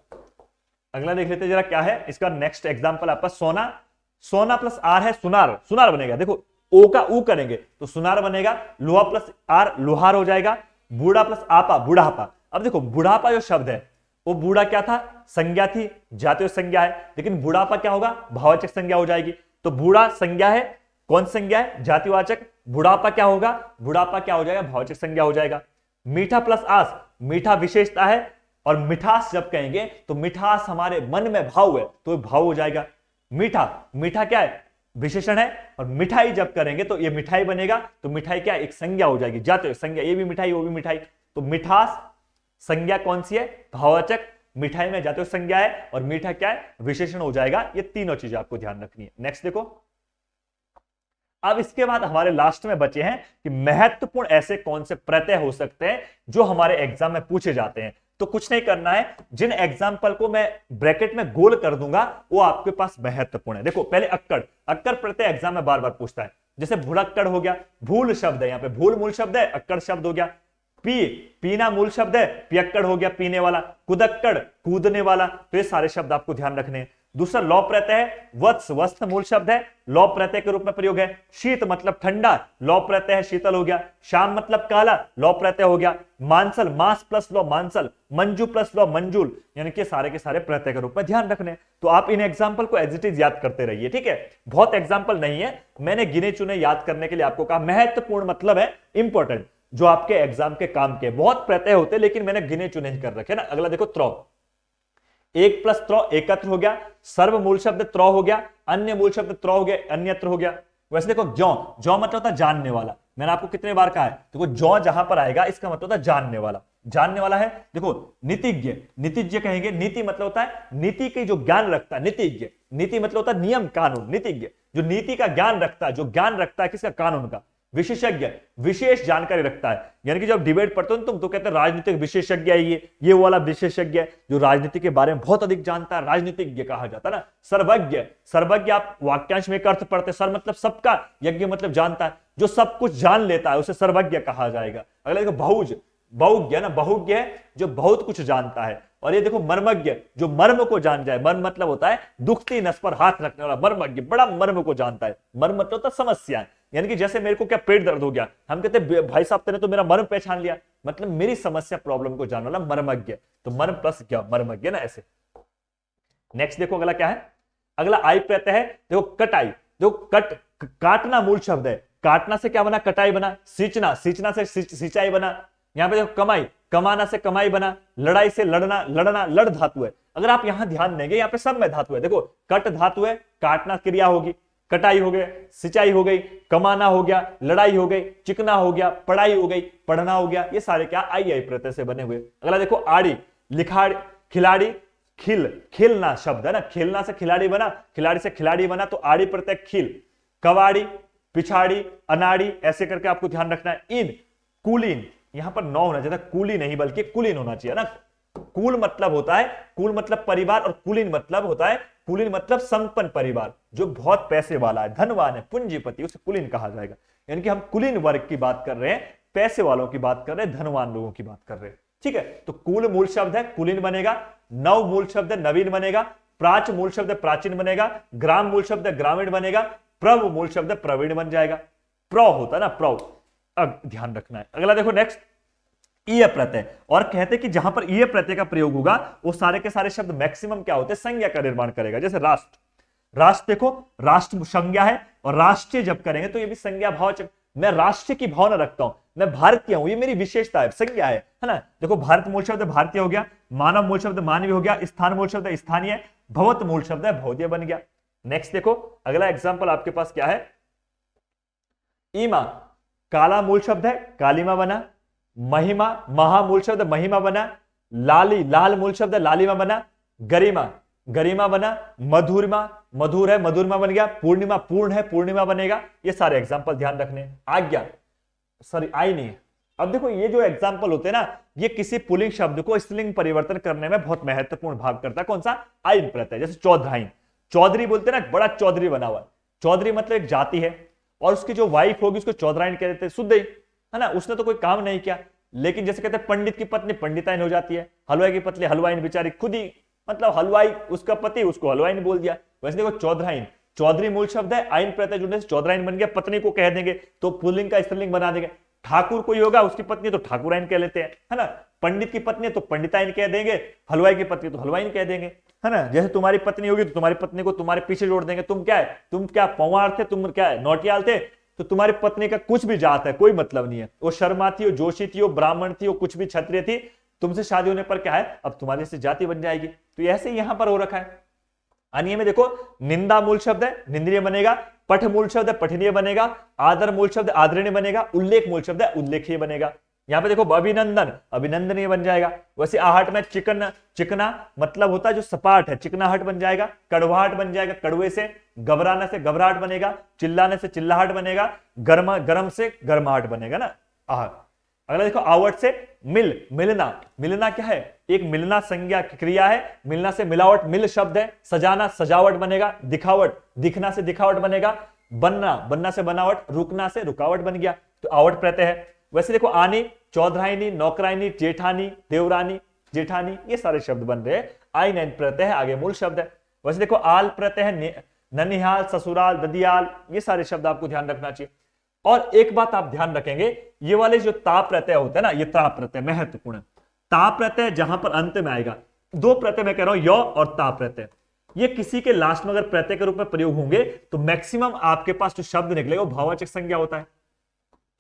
S1: अगला देख लेते जरा क्या है इसका नेक्स्ट एग्जाम्पल आपका, सोना, सोना प्लस आर है सुनार, सुनार बनेगा। देखो ओ का ऊ करेंगे तो सुनार बनेगा, लोहा प्लस आर लोहार हो जाएगा, बूढ़ा प्लस आपा बुढ़ापा। अब देखो बुढ़ापा जो शब्द है वो बूढ़ा क्या था, संज्ञा थी, जातीय संज्ञा है, लेकिन बुढ़ापा क्या होगा, भाववाचक संज्ञा हो जाएगी। तो बूढ़ा संज्ञा है, कौन संज्ञा है, जातिवाचक, बुढ़ापा क्या होगा, बुढ़ापा क्या हो जाएगा, भाववाचक संज्ञा हो जाएगा। मीठा प्लस आस, मीठा विशेषता है, और मिठास जब कहेंगे तो मिठास हमारे मन में भाव है तो भाव हो जाएगा। मीठा, मीठा क्या है, विशेषण है, और मिठाई जब करेंगे तो ये मिठाई बनेगा, तो मिठाई क्या एक संज्ञा हो जाएगी, जाते संज्ञा, ये भी मिठाई वो भी मिठाई, तो मिठास संज्ञा कौन सी है, भाववाचक, मिठाई में जाते संज्ञा है, और मीठा क्या है, विशेषण हो जाएगा। ये तीनों चीजें आपको ध्यान रखनी है। नेक्स्ट देखो, अब इसके बाद हमारे लास्ट में बचे हैं कि महत्वपूर्ण ऐसे कौन से प्रत्यय हो सकते हैं जो हमारे एग्जाम में पूछे जाते हैं। तो कुछ नहीं करना है, जिन एग्जाम्पल को मैं ब्रैकेट में गोल कर दूंगा वो आपके पास महत्वपूर्ण है। देखो पहले अक्कड़, अक्कड़ प्रत्यय एग्जाम में बार बार पूछता है, जैसे भुलक्कड़ हो गया, भूल शब्द है, यहां पे भूल मूल शब्द है, अक्कड़ शब्द हो गया। पी, पीना मूल शब्द है, पियक्कड़ हो गया पीने वाला, कुदक्कड़ कूदने वाला, तो ये सारे शब्द आपको ध्यान रखने हैं। दूसरा लौ प्रत्यय है, वत्स, वस्त्र मूल शब्द है, लौ प्रत्यय के रूप में प्रयोग है। शीत मतलब ठंडा, लौ प्रत्यय है, शीतल हो गया। श्याम मतलब काला, लौ प्रत्यय हो गया। मांसल, मास प्लस लौ मांसल, मंजू प्लस लौ मंजूल, यानी कि सारे के सारे प्रत्यय के रूप में ध्यान रखने। तो आप इन एग्जाम्पल को एज इट इज याद करते रहिए, ठीक है। बहुत एग्जाम्पल नहीं है, मैंने गिने चुने याद करने के लिए आपको कहा। महत्वपूर्ण मतलब है इंपॉर्टेंट, जो आपके एग्जाम के काम के। बहुत प्रत्यय होते लेकिन मैंने गिने चुने ही कर रखे ना। अगला देखो त्रौ, एक प्लस त्रौ एकत्र हो गया, सर्व मूल शब्द त्रौ हो गया, अन्य मूल शब्द त्रौ हो गया, अन्यत्र हो गया। वैसे देखो जौ, जौ मतलब होता है जानने वाला, मैंने आपको कितने बार कहा है, देखो जौ जहां पर आएगा इसका मतलब होता है जानने वाला, जानने वाला है। देखो नीतिज्ञ, नीतिज्ञ कहेंगे, नीति मतलब होता है नीति के जो ज्ञान रखता है, नीतिज्ञ, नीति मतलब होता है नियम कानून, नीतिज्ञ जो नीति का ज्ञान रखता है, जो ज्ञान रखता है किसका, कानून का। विशेषज्ञ, विशेष जानकारी रखता है, यानी कि जब डिबेट पढ़ते हो तुम तो कहते हैं राजनीतिक विशेषज्ञ है, ये वाला विशेषज्ञ जो राजनीति के बारे में बहुत अधिक जानता है, राजनीतिज्ञ कहा जाता है ना। सर्वज्ञ, सर्वज्ञ आप वाक्यांश में एक अर्थ पढ़ते, सर मतलब सबका, यज्ञ मतलब जानता है, जो सब कुछ जान लेता है उसे सर्वज्ञ कहा जाएगा। अगला देखो बहुज, बहुज्ञ ना, बहुज्ञ है जो बहुत कुछ जानता है। और ये देखो मर्मज्ञ, जो मर्म को जान जाए, मर्म मतलब होता है दुखती नस पर हाथ रखने वाला, मर्मज्ञ बड़ा मर्म को जानता है। मर्म मतलब होता है समस्या, यानी कि जैसे मेरे को क्या पेट दर्द हो गया, हम कहते हैं भाई साहब तेने तो मेरा मर्म पहचान लिया, मतलब मेरी समस्या प्रॉब्लम को जानने वाला मर्मज्ञ। तो मर्म प्लस क्या, मर्मज्ञ ना, ऐसे। नेक्स्ट देखो अगला क्या है, अगला आई प्रत्यय है, देखो कटाई, जो कट, काटना मूल शब्द है, काटना से क्या बना, कटाई बना। सींचना, सींचना से सिंचाई बना। यहां पे देखो कमाई, कमाना से कमाई बना। लड़ाई से लड़ना, लड़ना लड़ धातु है। अगर आप यहां ध्यान देंगे यहां पे सब में धातु है, देखो कट धातु है, काटना क्रिया होगी, कटाई हो गई, सिंचाई हो गई, कमाना हो गया, लड़ाई हो गई, चिकना हो गया, पढ़ाई हो गई, पढ़ना हो गया, ये सारे क्या आई प्रत्यय से बने हुए। अगला देखो आड़ी, लिखाड़ी, खिलाड़ी, खिल, खिलना शब्द है ना, खेलना से खिलाड़ी बना, खिलाड़ी से खिलाड़ी बना, तो आड़ी प्रत्यय खिल। कवाड़ी, पिछाड़ी, अनाड़ी, ऐसे करके आपको ध्यान रखना है। इन, कुलीन, यहां पर नौ होना चाहिए, कुली नहीं बल्कि कुलीन होना चाहिए ना। कुल मतलब होता है, कुल मतलब परिवार, और कुलीन मतलब होता है, कुलीन मतलब संपन्न परिवार, जो बहुत पैसे वाला है, धनवान है, पूंजीपति, उसे कुलीन कहा जाएगा। यानी कि हम कुलीन वर्ग की बात कर रहे हैं, पैसे वालों की बात कर रहे हैं, धनवान लोगों की बात कर रहे हैं, ठीक है। तो कुल मूल शब्द है, कुलीन बनेगा। नव मूल शब्द है, नवीन बनेगा। प्राच मूल शब्द है, प्राचीन बनेगा। ग्राम मूल शब्द है, ग्रामीण बनेगा। प्रव मूल शब्द है, प्रवीण बन जाएगा। प्र होता है ना, प्रव, अब ध्यान रखना है। अगला देखो नेक्स्ट, ईय प्रत्यय, और कहते हैं कि जहां पर ईय प्रत्यय का प्रयोग होगा वो सारे के सारे शब्द मैक्सिमम क्या होते हैं, संज्ञा का निर्माण करेगा। जैसे राष्ट्र, राष्ट्र देखो राष्ट्र संज्ञा है, और राष्ट्रीय जब करेंगे तो ये भी संज्ञा भाववाचक। मैं राष्ट्र की भावना रखता हूं, मैं भारतीय हूं, ये मेरी विशेषता है, संज्ञा है ना। देखो भारत मूल शब्द भारतीय हो गया, मानव मूल शब्द मानवीय हो गया, स्थान मूल शब्द स्थानीय, भवत मूल शब्द है भौतिक बन गया। नेक्स्ट देखो अगला एग्जाम्पल आपके पास क्या है, ईमा, काला मूल शब्द है, कालीमा बना। महिमा, महा मूल शब्द महिमा बना। लाली, लाल मूल शब्द लालिमा बना। गरिमा, गरिमा बना। मधुरिमा, मधुर है, मधुरिमा बन गया। पूर्णिमा, पूर्ण है, पूर्णिमा बनेगा। ये सारे एग्जाम्पल ध्यान रखने। आज्ञा, सॉरी आई नहीं है। अब देखो ये जो एग्जाम्पल होते हैं ना, ये किसी पुल्लिंग शब्द को स्त्रीलिंग परिवर्तन करने में बहुत महत्वपूर्ण भाग करता है। कौन सा, आइन प्रत्यय। जैसे चौधराइन, चौधरी बोलते हैं ना, बड़ा चौधरी बना हुआ। चौधरी मतलब एक जाति है, और उसकी जो वाइफ होगी उसको चौधराइन कह देते हैं, शुद्ध ही है ना, उसने तो कोई काम नहीं किया। लेकिन जैसे कहते हैं पंडित की पत्नी पंडिताइन हो जाती है, हलवाई की पत्नी हलवाइन, बेचारी खुद ही मतलब हलवाई, उसका पति उसको हलवाइन बोल दिया। वैसे देखो चौधराइन, चौधरी मूल शब्द है, आइन प्रत्यय जुड़ने से चौधराइन बन गया। पत्नी को कह देंगे तो पुल्लिंग का स्त्रीलिंग बना देंगे। ठाकुर कोई होगा, उसकी पत्नी तो ठाकुराइन कह लेते हैं, है ना। पंडित की पत्नी तो पंडिताइन कह देंगे, हलवाई की पत्नी तो हलवाइन कह देंगे, है ना। जैसे तुम्हारी पत्नी होगी तो तुम्हारी पत्नी को तुम्हारे पीछे जोड़ देंगे। तुम क्या है, तुम क्या पवार थे, तुम क्या है नौटियाल थे, तो तुम्हारी पत्नी का कुछ भी जात है, कोई मतलब नहीं है। वो शर्मा थी, वो जोशी थी, वो ब्राह्मण थी, वो कुछ भी क्षत्रिय थी, तुमसे शादी होने पर क्या है, अब तुम्हारी से जाति बन जाएगी। तो ऐसे ही यहां पर हो रखा है। अनिय में देखो निंदा मूल शब्द है निंदनीय बनेगा, पठ मूल शब्द है पठनीय बनेगा, आदर मूल शब्द आदरणीय बनेगा, उल्लेख मूल शब्द है उल्लेखीय बनेगा। यहां पे देखो अभिनंदन अभिनंदनीय बन जाएगा। वैसे आहट में चिकन चिकना मतलब होता है जो सपाट है, चिकनाहट बन जाएगा। कड़वाहट बन जाएगा, कड़वे से। घबराने से घबराहट बनेगा, चिल्लाने से चिल्लाहट बनेगा, गरम से गर्माहट बनेगा ना आह। अगला देखो आवट से मिलना, मिलना क्या है, एक मिलना संज्ञा की क्रिया है, मिलना से मिलावट मिल शब्द है। सजाना सजावट बनेगा, दिखावट दिखना से दिखावट बनेगा, बनना से बनावट, रुकना से रुकावट बन गया, तो आवट प्रत्यय है। वैसे देखो आनी, चौधराइनी, नौकराइनी, जेठानी, देवरानी, जेठानी, ये सारे शब्द बन रहे हैं। आई नैन प्रत्यय है, आगे मूल शब्द है। वैसे देखो आल प्रत्यय है, ननिहाल, ससुराल, ददियाल, ये सारे शब्द आपको ध्यान रखना चाहिए। और एक बात आप ध्यान रखेंगे, ये वाले जो ता प्रत्यय होते हैं ना, ये ता प्रत्यय महत्वपूर्ण। ता प्रत्यय जहां पर अंत में आएगा, दो प्रत्यय मैं कह रहा हूं, य और ता प्रत्यय, ये किसी के लास्ट में अगर प्रत्यय के रूप में प्रयोग होंगे तो मैक्सिमम आपके पास जो शब्द निकलेगा वो भाववाचक संज्ञा होता है।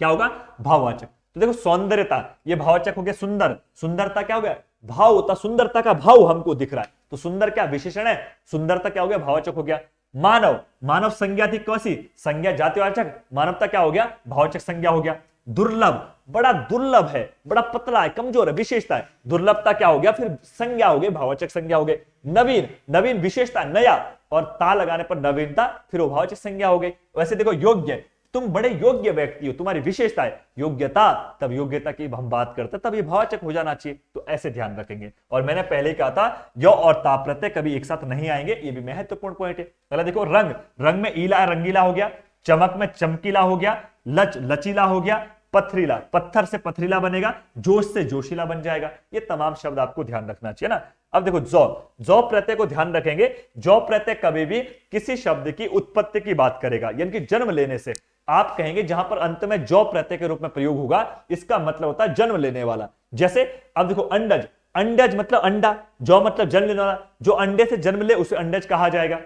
S1: क्या होगा, भाववाचक। तो देखो सौंदर्यता, ये भाववाचक हो गया। सुंदर, सुंदरता क्या हो गया, भाव होता, सुंदरता का भाव हमको दिख रहा है, तो सुंदर क्या विशेषण है, सुंदरता क्या हो गया, भाववाचक हो गया। मानव, मानव संज्ञा थी कौसी, संज्ञा जातिवाचक, मानवता क्या हो गया, भाववाचक संज्ञा हो गया। दुर्लभ, बड़ा दुर्लभ है, बड़ा पतला है, कमजोर है, विशेषता है, दुर्लभता क्या हो गया, फिर संज्ञा हो गई, भाववाचक संज्ञा हो गई। नवीन, नवीन विशेषता, नया, और ता लगाने पर नवीनता, फिर वो भाववाचक संज्ञा हो गई। वैसे देखो योग्य, तुम बड़े योग्य व्यक्ति हो, तुम्हारी विशेषता है योग्यता, तब योग्यता की हम बात करते हैं तब ये भाववाचक हो जाना चाहिए, तो ऐसे ध्यान रखेंगे। और मैंने पहले ही कहा था य और ता प्रत्यय कभी एक साथ नहीं आएंगे, ये भी महत्वपूर्ण पॉइंट है। पहले देखो रंग, रंग में ईला रंगीला हो गया, चमक में चमकीला हो गया, लच लचीला हो गया, पथरीला, पत्थर से पथरीला बनेगा, जोश से जोशीला बन जाएगा। ये तमाम शब्द आपको ध्यान रखना चाहिए ना। अब देखो जौ प्रत्यय को ध्यान रखेंगे, जौ प्रत्यय कभी भी किसी शब्द की उत्पत्ति की बात करेगा, यानी कि जन्म लेने से। आप कहेंगे जहां पर अंत में जौ प्रत्यय के रूप में प्रयोग होगा, इसका मतलब होता है जन्म लेने वाला। जैसे अब देखो अंडज, अंडज मतलब अंडा, जौ मतलब जन्म लेने वाला, जो अंडे से जन्म ले उसे अंडज कहा जाएगा।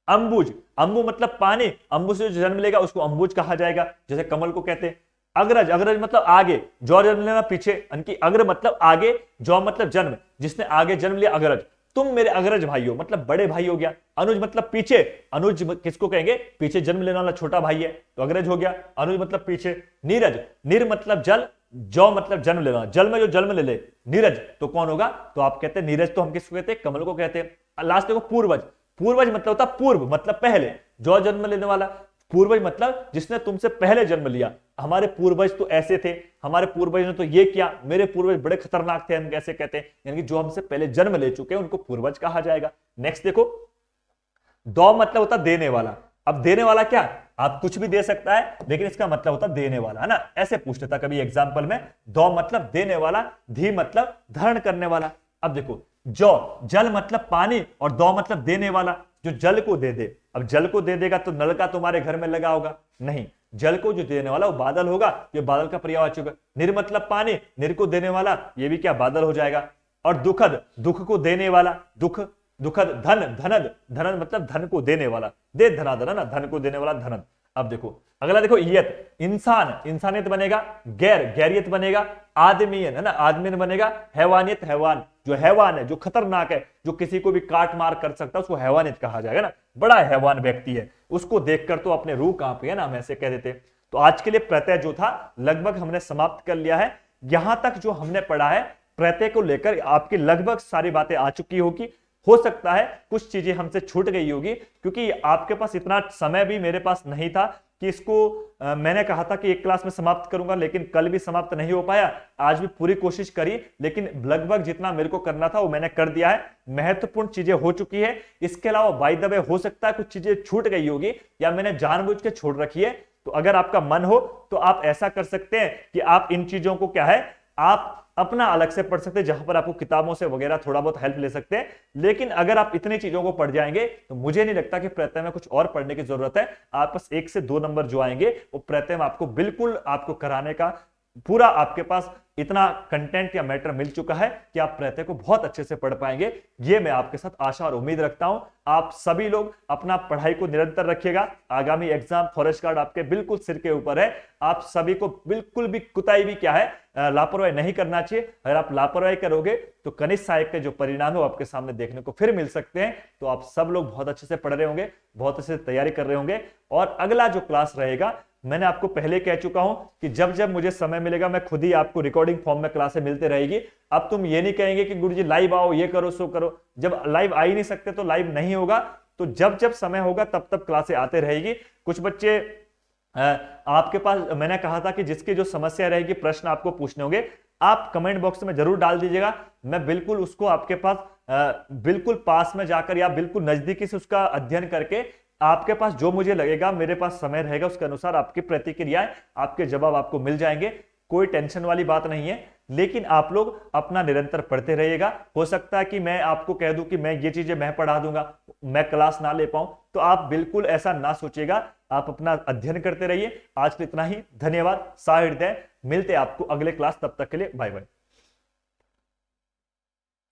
S1: अंबुज, अंबु मतलब पानी, अंबु से जो जन्म लेगा उसको अंबुज कहा जाएगा, जैसे कमल को कहते हैं। अग्रज, अग्रज मतलब आगे, जौ जन्म लेना पीछे, यानी अग्र मतलब आगे, जौ मतलब जन्म, जिसने आगे जन्म लिया अग्रज। तुम मेरे अग्रज भाई हो, मतलब बड़े भाई हो गया। अनुज मतलब पीछे, अनुज किसको कहेंगे, पीछे जन्म लेने वाला छोटा भाई है, तो अग्रज हो गया। अनुज मतलब पीछे। नीरज, निर मतलब जल, जौ मतलब जन्म लेना, जल में जो जन्म ले ले, नीरज, तो कौन होगा, तो आप कहते हैं नीरज, तो हम किसको कहते हैं, कमल को कहते हैं। लास्ट देखो पूर्वज, पूर्वज मतलब होता पूर्व मतलब पहले, जौ जन्म लेने वाला, पूर्वज मतलब जिसने तुमसे पहले जन्म लिया। हमारे पूर्वज तो ऐसे थे, हमारे पूर्वज ने तो ये किया, मेरे पूर्वज बड़े खतरनाक थे, हम कैसे कहते हैं, यानी कि जो हमसे पहले जन्म ले चुके हैं उनको पूर्वज कहा जाएगा। नेक्स्ट देखो दौ मतलब होता देने वाला। अब देने वाला क्या, आप कुछ भी दे सकता है, लेकिन इसका मतलब होता देने वाला, है ना। ऐसे पूछते था कभी एग्जाम्पल में, दौ मतलब देने वाला, धी मतलब धारण करने वाला। अब देखो जौ, जल मतलब पानी, और दौ मतलब देने वाला, जो जल को दे दे। अब जल को दे देगा तो नलका तुम्हारे घर में लगा होगा, नहीं, जल को जो देने वाला वो बादल होगा, ये बादल का पर्यायवाची होगा। निर मतलब पानी, निर को देने वाला, ये भी क्या बादल हो जाएगा। और दुखद, दुख को देने वाला, दुख, दुखद। धन, धनद, धनद मतलब धन को देने वाला, दे धनाधन ना, धन को देने वाला धनद। अब देखो अगला देखो ईयत, इंसान, इंसानियत बनेगा। गैर, गैरियत बनेगा। आदमीयन, है ना, आदमीन बनेगा। हैवानियत, हैवान, जो हैवान है, जो खतरनाक है, जो किसी को भी काट मार कर सकता है, उसको हैवानियत कहा जाएगा ना। बड़ा हैवान व्यक्ति है, उसको देखकर तो अपने रूह कांपे, है ना, हम ऐसे कह देते। तो आज के लिए प्रत्यय जो था लगभग हमने समाप्त कर लिया है। यहां तक जो हमने पढ़ा है प्रत्यय को लेकर आपकी लगभग सारी बातें आ चुकी होगी। हो सकता है कुछ चीजें हमसे छूट गई होगी, क्योंकि आपके पास इतना समय भी मेरे पास नहीं था कि इसको मैंने कहा था कि एक क्लास में समाप्त करूंगा, लेकिन कल भी समाप्त नहीं हो पाया। आज भी पूरी कोशिश करी, लेकिन लगभग जितना मेरे को करना था वो मैंने कर दिया है। महत्वपूर्ण चीजें हो चुकी है। इसके अलावा बाय द वे हो सकता है कुछ चीजें छूट गई होगी या मैंने जानबूझ के छोड़ रखी है। तो अगर आपका मन हो तो आप ऐसा कर सकते हैं कि आप इन चीजों को क्या है, आप अपना अलग से पढ़ सकते हैं, जहां पर आपको किताबों से वगैरह थोड़ा बहुत हेल्प ले सकते हैं। लेकिन अगर आप इतनी चीजों को पढ़ जाएंगे तो मुझे नहीं लगता कि प्रत्यय में कुछ और पढ़ने की जरूरत है। आप बस 1 से 2 नंबर जो आएंगे वो प्रत्यय में आपको बिल्कुल आपको कराने का पूरा आपके पास इतना कंटेंट या मैटर मिल चुका है कि आप प्रत्यय को बहुत अच्छे से पढ़ पाएंगे। ये मैं आपके साथ आशा और उम्मीद रखता हूं। आप सभी लोग अपना पढ़ाई को निरंतर रखिएगा। आगामी एग्जाम फॉरेस्ट गार्ड आपके बिल्कुल सिर के ऊपर है। आप सभी को बिल्कुल भी कुताई भी क्या है, लापरवाही नहीं करना चाहिए। अगर आप लापरवाही करोगे तो कनिष्ठ सहायक के जो परिणाम है वो आपके सामने देखने को फिर मिल सकते हैं। तो आप सब लोग बहुत अच्छे से पढ़ रहे होंगे, बहुत अच्छे से तैयारी कर रहे होंगे। और अगला जो क्लास रहेगा, मैंने आपको पहले कह चुका हूं कि जब जब मुझे समय मिलेगा मैं खुद ही आपको रिकॉर्डिंग फॉर्म में क्लासें मिलते रहेगी। अब तुम ये नहीं कहेंगे कि गुरुजी लाइव आओ, ये करो सो करो। जब लाइव आ ही नहीं सकते तो लाइव नहीं होगा। तो जब जब समय होगा तब तब क्लासें आते रहेगी। कुछ बच्चे आपके पास, मैंने कहा था कि जिसकी जो समस्या रहेगी, प्रश्न आपको पूछने होंगे, आप कमेंट बॉक्स में जरूर डाल दीजिएगा। मैं बिल्कुल उसको आपके पास बिल्कुल पास में जाकर या बिल्कुल नजदीकी से उसका अध्ययन करके आपके पास जो मुझे लगेगा, मेरे पास समय रहेगा, उसके अनुसार आपकी प्रतिक्रियाएं, आपके जवाब आपको मिल जाएंगे। कोई टेंशन वाली बात नहीं है। लेकिन आप लोग अपना निरंतर पढ़ते रहिएगा। हो सकता है कि मैं आपको कह दूं कि मैं ये चीजें मैं पढ़ा दूंगा, मैं क्लास ना ले पाऊं, तो आप बिल्कुल ऐसा ना सोचिएगा। आप अपना अध्ययन करते रहिए। आज के लिए इतना ही। धन्यवाद। सहृदय मिलते आपको अगले क्लास। तब तक के लिए बाय बाय।